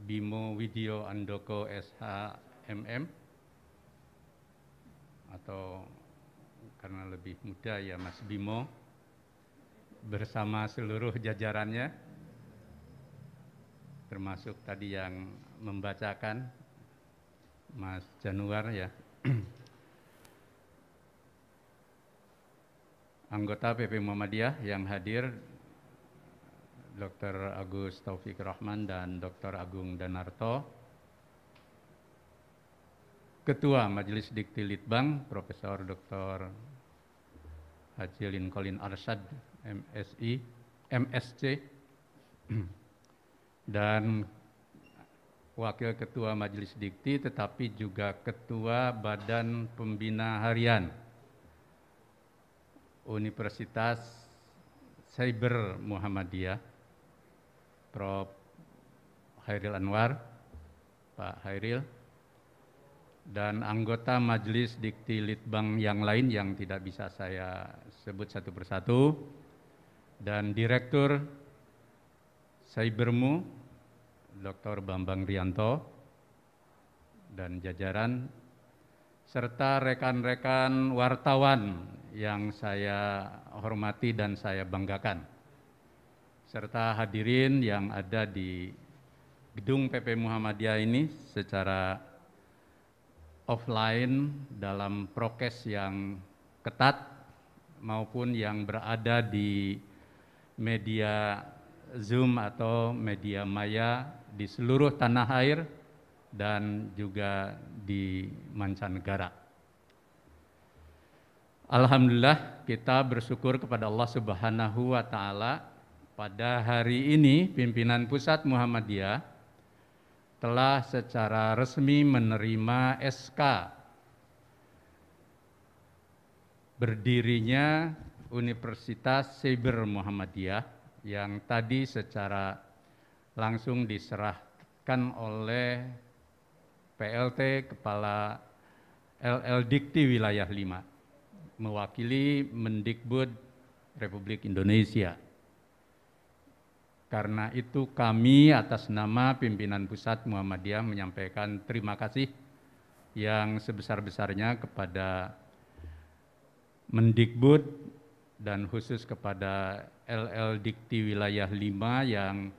Bimo Widyo Andoko SH MM, atau karena lebih muda ya Mas Bimo bersama seluruh jajarannya, termasuk tadi yang membacakan Mas Januar ya. Anggota PP Muhammadiyah yang hadir, Dr. Agus Taufik Rahman dan Dr. Agung Danarto, Ketua Majelis Dikti Litbang, Profesor Dr. Haji Lincoln Arsyad, MSI, MSc, dan Wakil Ketua Majelis Dikti tetapi juga Ketua Badan Pembina Harian Universitas Cyber Muhammadiyah, Prof. Hairil Anwar, Pak Hairil, dan anggota Majelis Dikti Litbang yang lain yang tidak bisa saya sebut satu persatu, dan Direktur Cybermu, Dr. Bambang Rianto, dan jajaran, serta rekan-rekan wartawan yang saya hormati dan saya banggakan, serta hadirin yang ada di gedung PP Muhammadiyah ini secara offline dalam prokes yang ketat maupun yang berada di media Zoom atau media maya di seluruh tanah air dan juga di mancanegara. Alhamdulillah kita bersyukur kepada Allah Subhanahu wa Ta'ala, pada hari ini pimpinan Pusat Muhammadiyah telah secara resmi menerima SK berdirinya Universitas Cyber Muhammadiyah yang tadi secara langsung diserahkan oleh PLT Kepala LL Dikti Wilayah 5 mewakili Mendikbud Republik Indonesia. Karena itu kami atas nama pimpinan Pusat Muhammadiyah menyampaikan terima kasih yang sebesar-besarnya kepada Mendikbud dan khusus kepada LL Dikti Wilayah 5 yang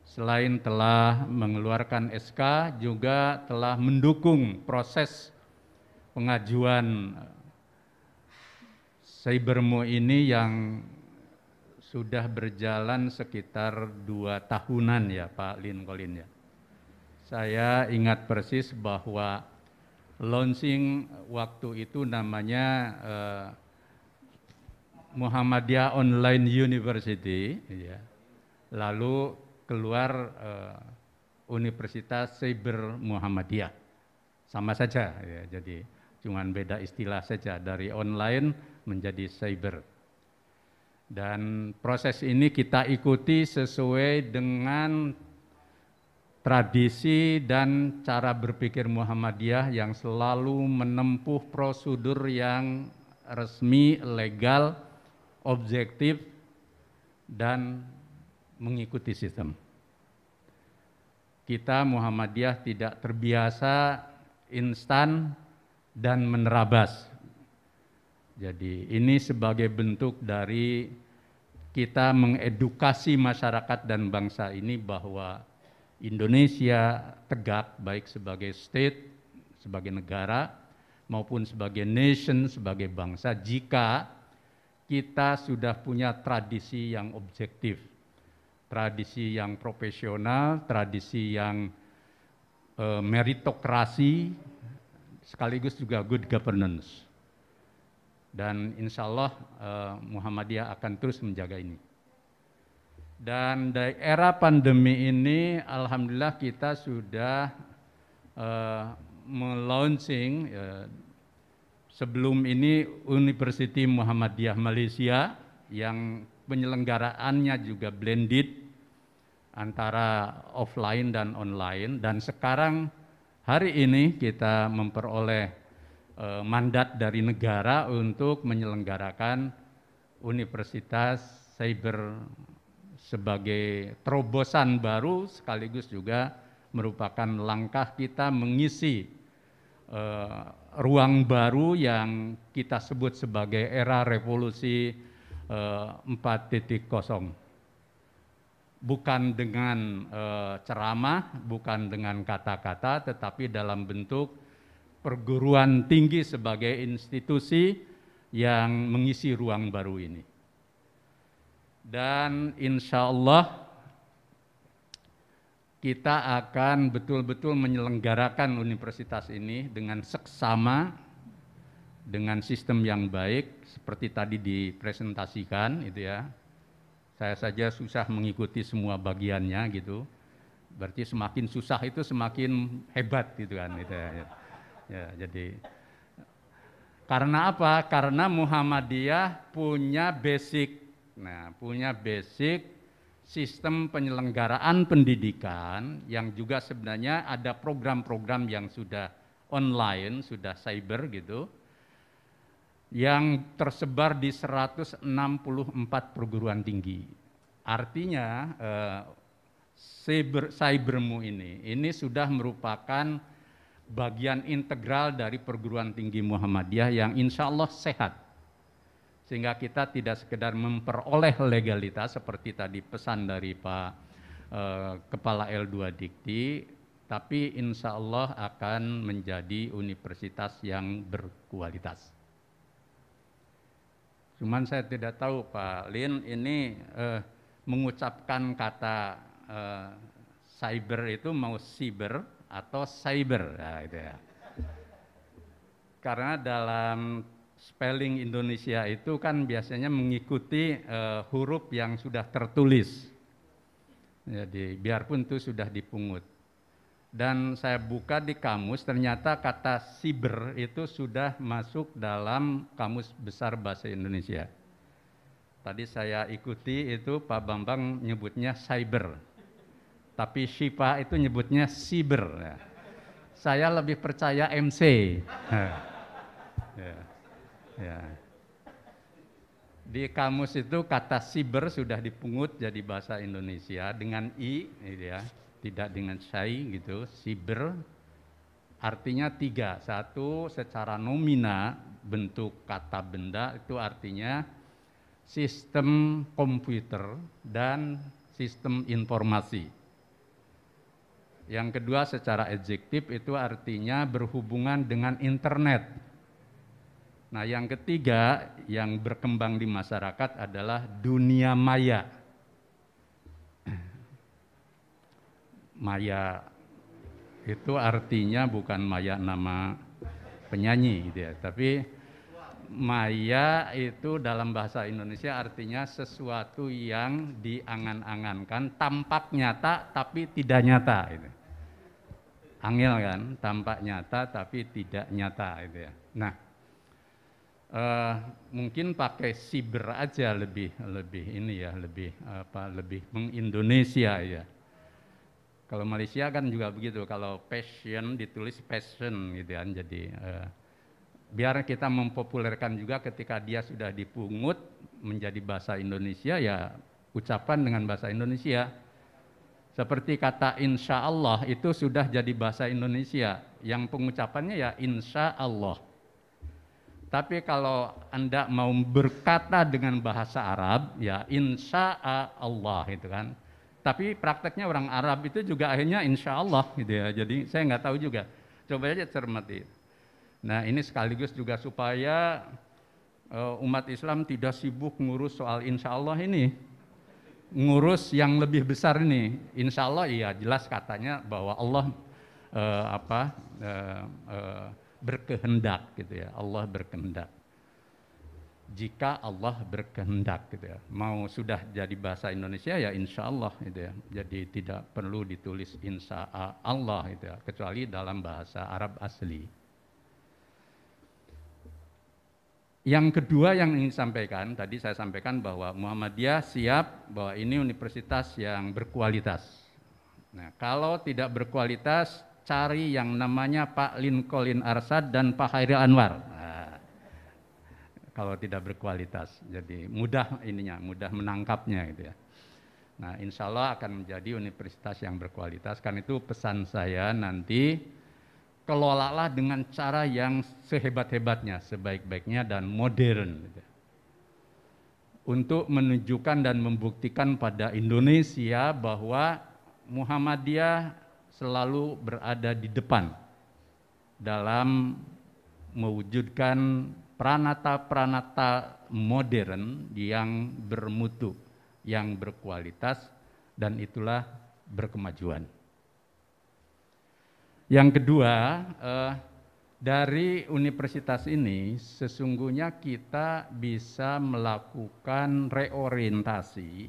selain telah mengeluarkan SK juga telah mendukung proses pengajuan Cybermu ini yang sudah berjalan sekitar 2 tahunan ya Pak Lincoln ya. Saya ingat persis bahwa launching waktu itu namanya Muhammadiyah Online University ya. Lalu keluar Universitas Cyber Muhammadiyah. Sama saja ya, jadi cuman beda istilah saja dari online menjadi cyber. Dan proses ini kita ikuti sesuai dengan tradisi dan cara berpikir Muhammadiyah yang selalu menempuh prosedur yang resmi, legal, objektif, dan mengikuti sistem. Kita Muhammadiyah tidak terbiasa instan dan menerabas. Jadi ini sebagai bentuk dari kita mengedukasi masyarakat dan bangsa ini bahwa Indonesia tegak baik sebagai state, sebagai negara, maupun sebagai nation, sebagai bangsa jika kita sudah punya tradisi yang objektif, tradisi yang profesional, tradisi yang meritokrasi, sekaligus juga good governance. Dan insya Allah Muhammadiyah akan terus menjaga ini. Dan dari era pandemi ini, alhamdulillah kita sudah melaunching sebelum ini University Muhammadiyah Malaysia yang penyelenggaraannya juga blended antara offline dan online. Dan sekarang hari ini kita memperoleh mandat dari negara untuk menyelenggarakan Universitas Cyber sebagai terobosan baru sekaligus juga merupakan langkah kita mengisi ruang baru yang kita sebut sebagai era revolusi 4.0. Bukan dengan ceramah, bukan dengan kata-kata, tetapi dalam bentuk perguruan tinggi sebagai institusi yang mengisi ruang baru ini. Dan insya Allah kita akan betul-betul menyelenggarakan universitas ini dengan seksama, dengan sistem yang baik, seperti tadi dipresentasikan, itu ya. Saya saja susah mengikuti semua bagiannya gitu. Berarti semakin susah itu semakin hebat gitu kan, gitu ya. Ya, jadi karena apa? Karena Muhammadiyah punya basic. Nah, punya basic sistem penyelenggaraan pendidikan yang juga sebenarnya ada program-program yang sudah online, sudah cyber gitu, yang tersebar di 164 perguruan tinggi. Artinya cybermu ini sudah merupakan bagian integral dari perguruan tinggi Muhammadiyah yang insya Allah sehat. Sehingga kita tidak sekedar memperoleh legalitas seperti tadi pesan dari Pak Kepala L2 Dikti, tapi insya Allah akan menjadi universitas yang berkualitas. Cuman saya tidak tahu Pak Lin ini mengucapkan kata cyber itu mau cyber atau cyber, nah, gitu ya. Karena dalam spelling Indonesia itu kan biasanya mengikuti huruf yang sudah tertulis. Jadi biarpun itu sudah dipungut. Dan saya buka di kamus, ternyata kata siber itu sudah masuk dalam Kamus Besar Bahasa Indonesia. Tadi saya ikuti itu Pak Bambang nyebutnya cyber. Tapi Syifa itu nyebutnya siber. Saya lebih percaya MC. Ya. Di kamus itu kata siber sudah dipungut jadi bahasa Indonesia dengan i, ya, tidak dengan syai gitu. Siber artinya 3. 1 secara nomina bentuk kata benda itu artinya sistem komputer dan sistem informasi. Yang kedua secara adjektif itu artinya berhubungan dengan internet. Nah, yang ketiga yang berkembang di masyarakat adalah dunia maya. Maya itu artinya bukan maya nama penyanyi gitu ya, tapi maya itu dalam bahasa Indonesia artinya sesuatu yang diangan-angankan, tampak nyata tapi tidak nyata gitu. Angel kan, tampak nyata tapi tidak nyata gitu ya. Nah, mungkin pakai siber aja lebih ini ya, lebih mengindonesia ya. Kalau Malaysia kan juga begitu, kalau passion ditulis passion gitu kan. Jadi biar kita mempopulerkan juga ketika dia sudah dipungut menjadi bahasa Indonesia ya ucapan dengan bahasa Indonesia. Seperti kata insya Allah itu sudah jadi bahasa Indonesia, yang pengucapannya ya insya Allah. Tapi kalau Anda mau berkata dengan bahasa Arab, ya insya Allah itu kan. Tapi prakteknya orang Arab itu juga akhirnya insya Allah gitu ya. Jadi saya nggak tahu juga. Coba aja cermati. Nah ini sekaligus juga supaya umat Islam tidak sibuk ngurus soal insya Allah ini. Ngurus yang lebih besar ini. Insya Allah iya jelas katanya bahwa Allah berkehendak gitu ya. Allah berkehendak. Jika Allah berkehendak gitu ya. Mau sudah jadi bahasa Indonesia ya insya Allah gitu ya. Jadi tidak perlu ditulis insya Allah gitu ya. Kecuali dalam bahasa Arab asli. Yang kedua yang ingin sampaikan, tadi saya sampaikan bahwa Muhammadiyah siap bahwa ini universitas yang berkualitas. Nah, kalau tidak berkualitas, cari yang namanya Pak Lincoln Arsyad dan Pak Hairil Anwar. Nah, kalau tidak berkualitas, jadi mudah menangkapnya gitu ya. Nah, insya Allah akan menjadi universitas yang berkualitas. Karena itu pesan saya nanti kelolalah dengan cara yang sehebat-hebatnya, sebaik-baiknya dan modern. Gitu. Untuk menunjukkan dan membuktikan pada Indonesia bahwa Muhammadiyah selalu berada di depan dalam mewujudkan pranata-pranata modern yang bermutu, yang berkualitas, dan itulah berkemajuan. Yang kedua, dari universitas ini sesungguhnya kita bisa melakukan reorientasi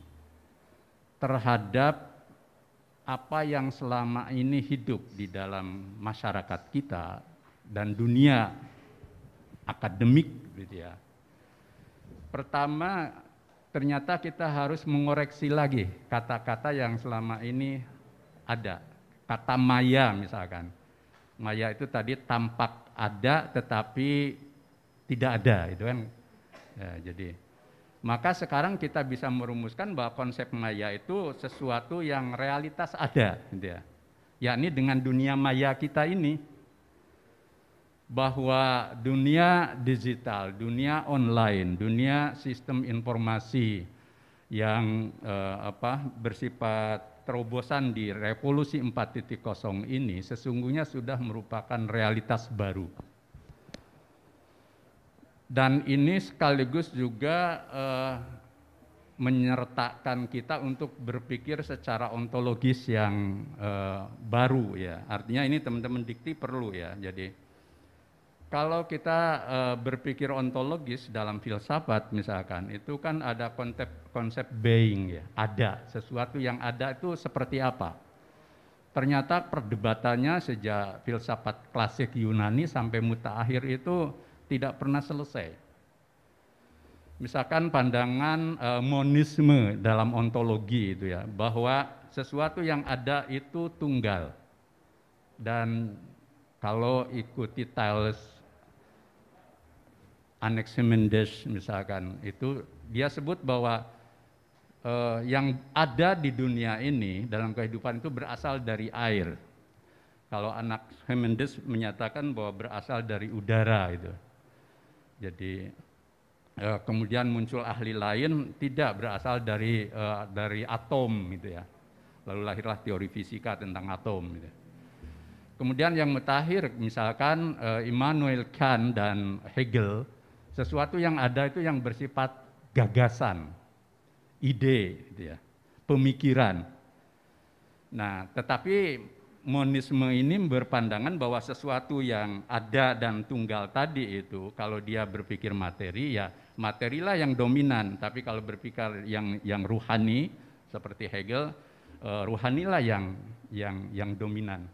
terhadap apa yang selama ini hidup di dalam masyarakat kita dan dunia akademik, gitu ya. Pertama, ternyata kita harus mengoreksi lagi kata-kata yang selama ini ada. Kata maya misalkan. Maya itu tadi tampak ada tetapi tidak ada, itu kan. Ya, jadi maka sekarang kita bisa merumuskan bahwa konsep maya itu sesuatu yang realitas ada, gitu ya. Yakni dengan dunia maya kita ini, bahwa dunia digital, dunia online, dunia sistem informasi yang bersifat terobosan di revolusi 4.0 ini sesungguhnya sudah merupakan realitas baru. Dan ini sekaligus juga menyertakan kita untuk berpikir secara ontologis yang baru, ya. Artinya ini teman-teman dikti perlu, ya. Jadi kalau kita berpikir ontologis dalam filsafat misalkan, itu kan ada konsep being, ya, ada, sesuatu yang ada itu seperti apa. Ternyata perdebatannya sejak filsafat klasik Yunani sampai mutaakhir itu tidak pernah selesai. Misalkan pandangan monisme dalam ontologi itu, ya, bahwa sesuatu yang ada itu tunggal. Dan kalau ikuti Thales Anaximenes misalkan, itu dia sebut bahwa yang ada di dunia ini dalam kehidupan itu berasal dari air. Kalau Anaximenes menyatakan bahwa berasal dari udara itu. Jadi kemudian muncul ahli lain tidak berasal dari atom gitu, ya. Lalu lahirlah teori fisika tentang atom gitu. Kemudian yang mutakhir misalkan Immanuel Kant dan Hegel, sesuatu yang ada itu yang bersifat gagasan, ide, gitu ya, pemikiran. Nah, tetapi monisme ini berpandangan bahwa sesuatu yang ada dan tunggal tadi itu, kalau dia berpikir materi, ya materilah yang dominan. Tapi kalau berpikir yang ruhani, seperti Hegel, ruhanilah yang dominan.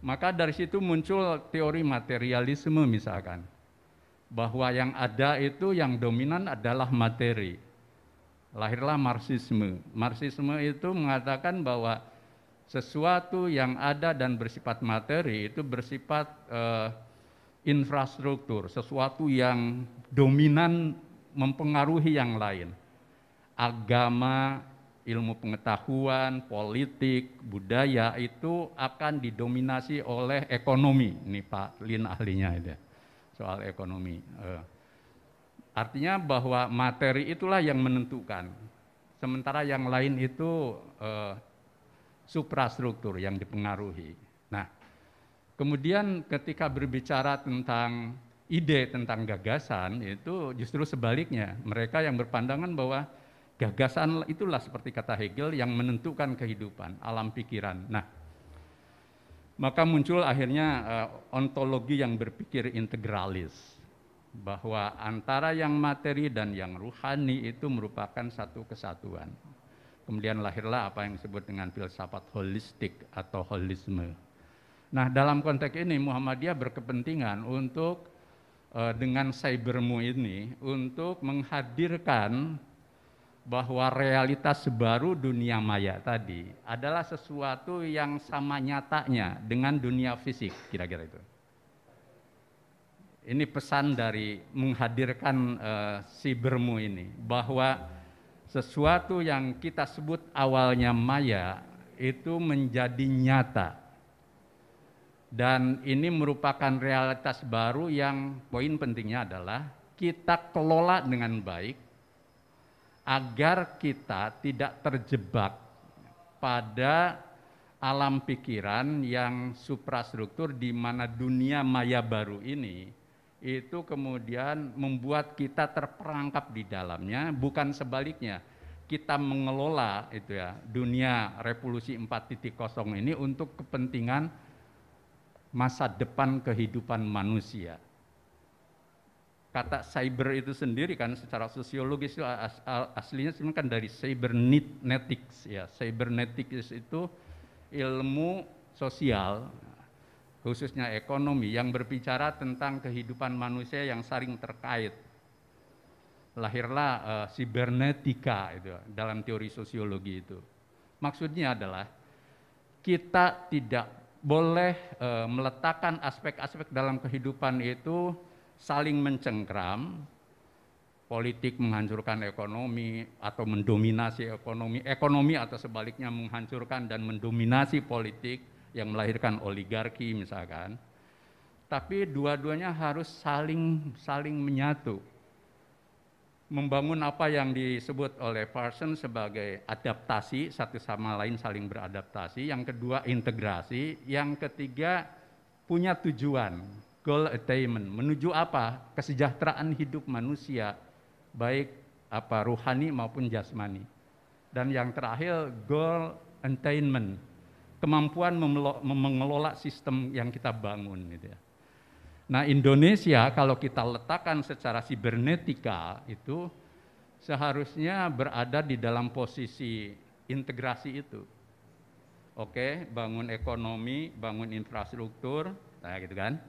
Maka dari situ muncul teori materialisme misalkan, bahwa yang ada itu yang dominan adalah materi. Lahirlah Marxisme. Marxisme itu mengatakan bahwa sesuatu yang ada dan bersifat materi itu bersifat infrastruktur, sesuatu yang dominan mempengaruhi yang lain. Agama, ilmu pengetahuan, politik, budaya itu akan didominasi oleh ekonomi. Ini Pak Lin ahlinya itu, soal ekonomi. Artinya bahwa materi itulah yang menentukan, sementara yang lain itu suprastruktur yang dipengaruhi. Nah, kemudian ketika berbicara tentang ide, tentang gagasan, itu justru sebaliknya. Mereka yang berpandangan bahwa gagasan itulah seperti kata Hegel yang menentukan kehidupan, alam pikiran. Nah, maka muncul akhirnya ontologi yang berpikir integralis, bahwa antara yang materi dan yang ruhani itu merupakan satu kesatuan. Kemudian lahirlah apa yang disebut dengan filsafat holistik atau holisme. Nah, dalam konteks ini Muhammadiyah berkepentingan untuk dengan cybermu ini untuk menghadirkan bahwa realitas baru dunia maya tadi adalah sesuatu yang sama nyatanya dengan dunia fisik, kira-kira itu. Ini pesan dari menghadirkan cybermu ini, bahwa sesuatu yang kita sebut awalnya maya itu menjadi nyata Dan ini merupakan realitas baru yang poin pentingnya adalah kita kelola dengan baik agar kita tidak terjebak pada alam pikiran yang suprastruktur di mana dunia maya baru ini itu kemudian membuat kita terperangkap di dalamnya, bukan sebaliknya. Kita mengelola itu ya dunia revolusi 4.0 ini untuk kepentingan masa depan kehidupan manusia. Kata cyber itu sendiri kan secara sosiologis itu aslinya sebenarnya kan dari cybernetics ya. Cybernetics itu ilmu sosial khususnya ekonomi yang berbicara tentang kehidupan manusia yang saling terkait. Lahirlah sibernetika itu dalam teori sosiologi itu. Maksudnya adalah kita tidak boleh meletakkan aspek-aspek dalam kehidupan itu saling mencengkram, politik menghancurkan ekonomi atau mendominasi ekonomi atau sebaliknya menghancurkan dan mendominasi politik yang melahirkan oligarki misalkan. Tapi dua-duanya harus saling menyatu. Membangun apa yang disebut oleh Parsons sebagai adaptasi, satu sama lain saling beradaptasi. Yang kedua integrasi, yang ketiga punya tujuan, goal attainment. Menuju apa? Kesejahteraan hidup manusia, baik apa rohani maupun jasmani. Dan yang terakhir goal attainment, kemampuan mengelola sistem yang kita bangun gitu ya. Nah, Indonesia kalau kita letakkan secara sibernetika itu seharusnya berada di dalam posisi integrasi itu. Oke, bangun ekonomi, bangun infrastruktur, nah gitu kan.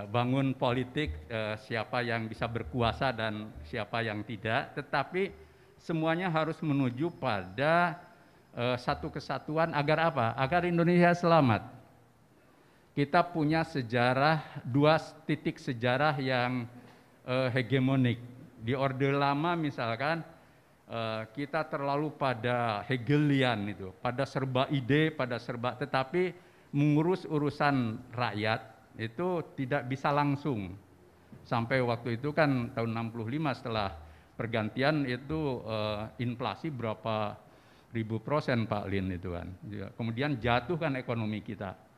Bangun politik, siapa yang bisa berkuasa dan siapa yang tidak, tetapi semuanya harus menuju pada satu kesatuan agar apa? Agar Indonesia selamat. Kita punya sejarah, dua titik sejarah yang hegemonik. Di Orde Lama misalkan kita terlalu pada Hegelian itu, pada serba ide, pada serba, tetapi mengurus urusan rakyat itu tidak bisa langsung. Sampai waktu itu kan tahun 65 setelah pergantian itu inflasi berapa ribu % Pak Lin itu kan. Kemudian jatuh kan ekonomi kita.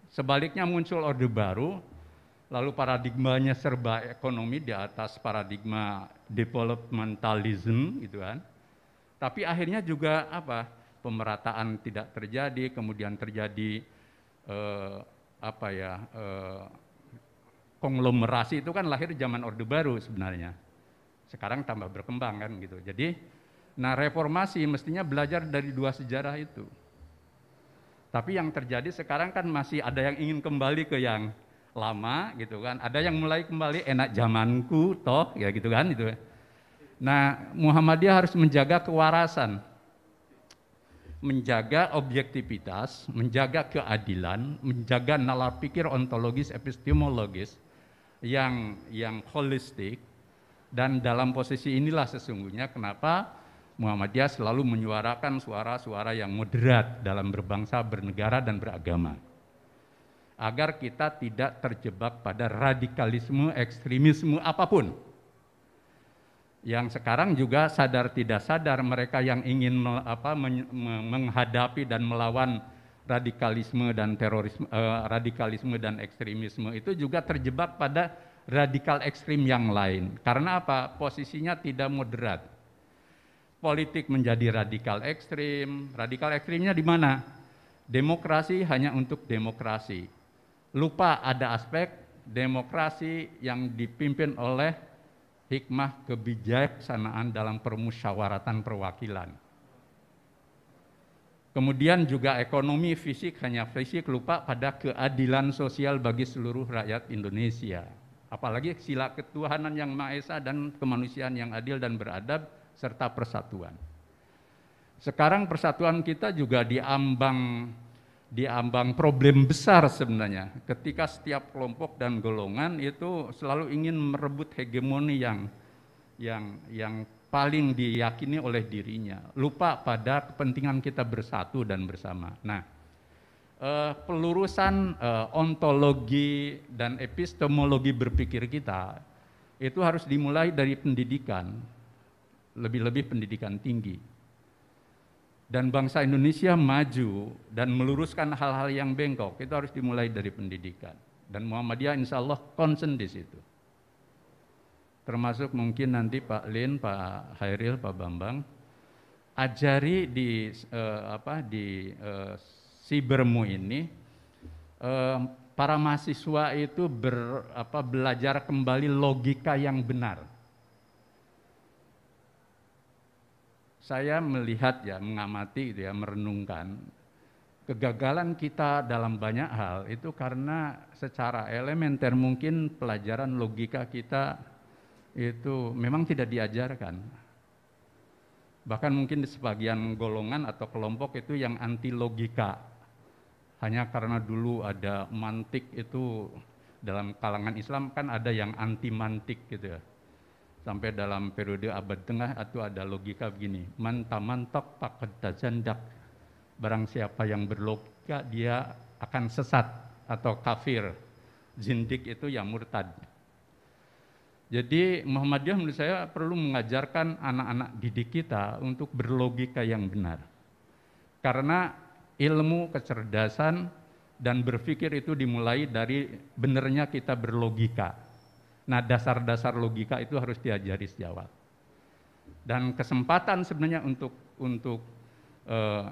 Sebaliknya muncul Orde Baru, lalu paradigmanya serba ekonomi di atas paradigma developmentalism gitu kan. Tapi akhirnya juga apa? Pemerataan tidak terjadi, kemudian terjadi konglomerasi itu kan lahir zaman Orde Baru sebenarnya. Sekarang tambah berkembang kan gitu. Jadi, nah reformasi mestinya belajar dari dua sejarah itu. Tapi yang terjadi sekarang kan masih ada yang ingin kembali ke yang lama gitu kan. Ada yang mulai kembali enak zamanku toh ya gitu kan gitu. Nah, Muhammadiyah harus menjaga kewarasan. Menjaga objektivitas, menjaga keadilan, menjaga nalar pikir ontologis epistemologis yang holistik. Dan dalam posisi inilah sesungguhnya kenapa Muhammadiyah selalu menyuarakan suara-suara yang moderat dalam berbangsa, bernegara, dan beragama. Agar kita tidak terjebak pada radikalisme, ekstremisme apapun. Yang sekarang juga sadar tidak sadar mereka yang ingin menghadapi dan melawan radikalisme dan terorisme, radikalisme dan ekstremisme itu juga terjebak pada radikal ekstrim yang lain. Karena apa? Posisinya tidak moderat. Politik menjadi radikal ekstrim. Radikal ekstrimnya di mana? Demokrasi hanya untuk demokrasi. Lupa ada aspek demokrasi yang dipimpin oleh hikmah kebijaksanaan dalam permusyawaratan perwakilan. Kemudian juga ekonomi fisik hanya fisik, lupa pada keadilan sosial bagi seluruh rakyat Indonesia. Apalagi sila ketuhanan yang Maha Esa dan kemanusiaan yang adil dan beradab serta persatuan. Sekarang persatuan kita juga diambang problem besar sebenarnya. Ketika setiap kelompok dan golongan itu selalu ingin merebut hegemoni yang paling diyakini oleh dirinya. Lupa pada kepentingan kita bersatu dan bersama. Nah, pelurusan ontologi dan epistemologi berpikir kita itu harus dimulai dari pendidikan, lebih-lebih pendidikan tinggi. Dan bangsa Indonesia maju dan meluruskan hal-hal yang bengkok, itu harus dimulai dari pendidikan. Dan Muhammadiyah insya Allah concern di situ. Termasuk mungkin nanti Pak Lin, Pak Hairil, Pak Bambang, ajari di Sibermu ini, para mahasiswa itu belajar kembali logika yang benar. Saya melihat ya, mengamati gitu ya, merenungkan kegagalan kita dalam banyak hal itu karena secara elementer mungkin pelajaran logika kita itu memang tidak diajarkan. Bahkan mungkin di sebagian golongan atau kelompok itu yang anti logika. Hanya karena dulu ada mantik itu dalam kalangan Islam kan ada yang anti mantik gitu ya. Sampai dalam periode abad tengah itu ada logika begini, mantak paket dajandak. Barang siapa yang berlogika dia akan sesat atau kafir. Zindik itu yang murtad. Jadi Muhammadiyah menurut saya perlu mengajarkan anak-anak didik kita untuk berlogika yang benar. Karena ilmu, kecerdasan, dan berpikir itu dimulai dari benernya kita berlogika. Nah, dasar-dasar logika itu harus diajari sejak awal. Dan kesempatan sebenarnya untuk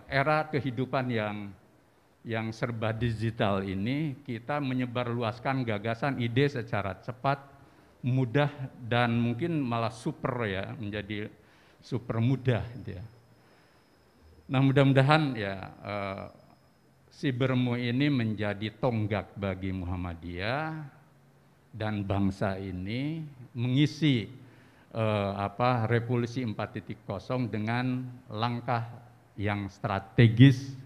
era kehidupan yang serba digital ini, kita menyebarluaskan gagasan, ide secara cepat, mudah, dan mungkin malah super ya, menjadi super mudah gitu ya. Nah, mudah-mudahan ya Sibermu ini menjadi tonggak bagi Muhammadiyah dan bangsa ini mengisi revolusi 4.0 dengan langkah yang strategis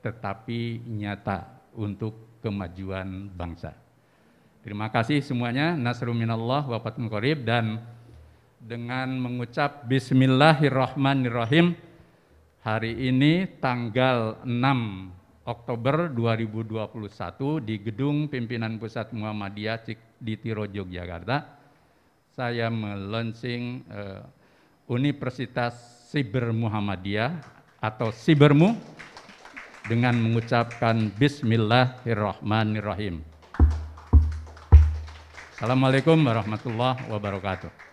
tetapi nyata untuk kemajuan bangsa. Terima kasih semuanya. Nasrun minallah wa fathun qarib, dan dengan mengucap bismillahirrahmanirrahim, hari ini tanggal 6 Oktober 2021 di Gedung Pimpinan Pusat Muhammadiyah di Tiro, Yogyakarta, saya melaunching Universitas Siber Muhammadiyah atau Sibermu dengan mengucapkan bismillahirrahmanirrahim. Assalamualaikum warahmatullahi wabarakatuh.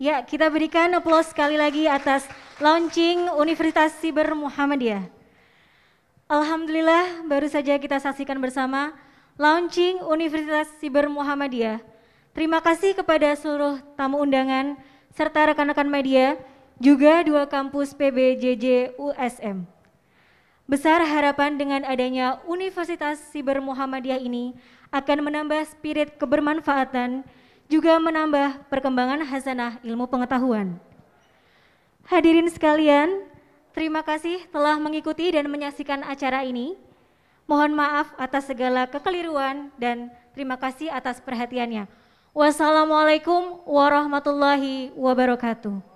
Ya, kita berikan aplaus sekali lagi atas launching Universitas Siber Muhammadiyah. Alhamdulillah, baru saja kita saksikan bersama launching Universitas Siber Muhammadiyah. Terima kasih kepada seluruh tamu undangan serta rekan-rekan media, juga 2 kampus PBJJ USM. Besar harapan dengan adanya Universitas Siber Muhammadiyah ini akan menambah spirit kebermanfaatan, juga menambah perkembangan hasanah ilmu pengetahuan. Hadirin sekalian, terima kasih telah mengikuti dan menyaksikan acara ini. Mohon maaf atas segala kekeliruan dan terima kasih atas perhatiannya. Wassalamualaikum warahmatullahi wabarakatuh.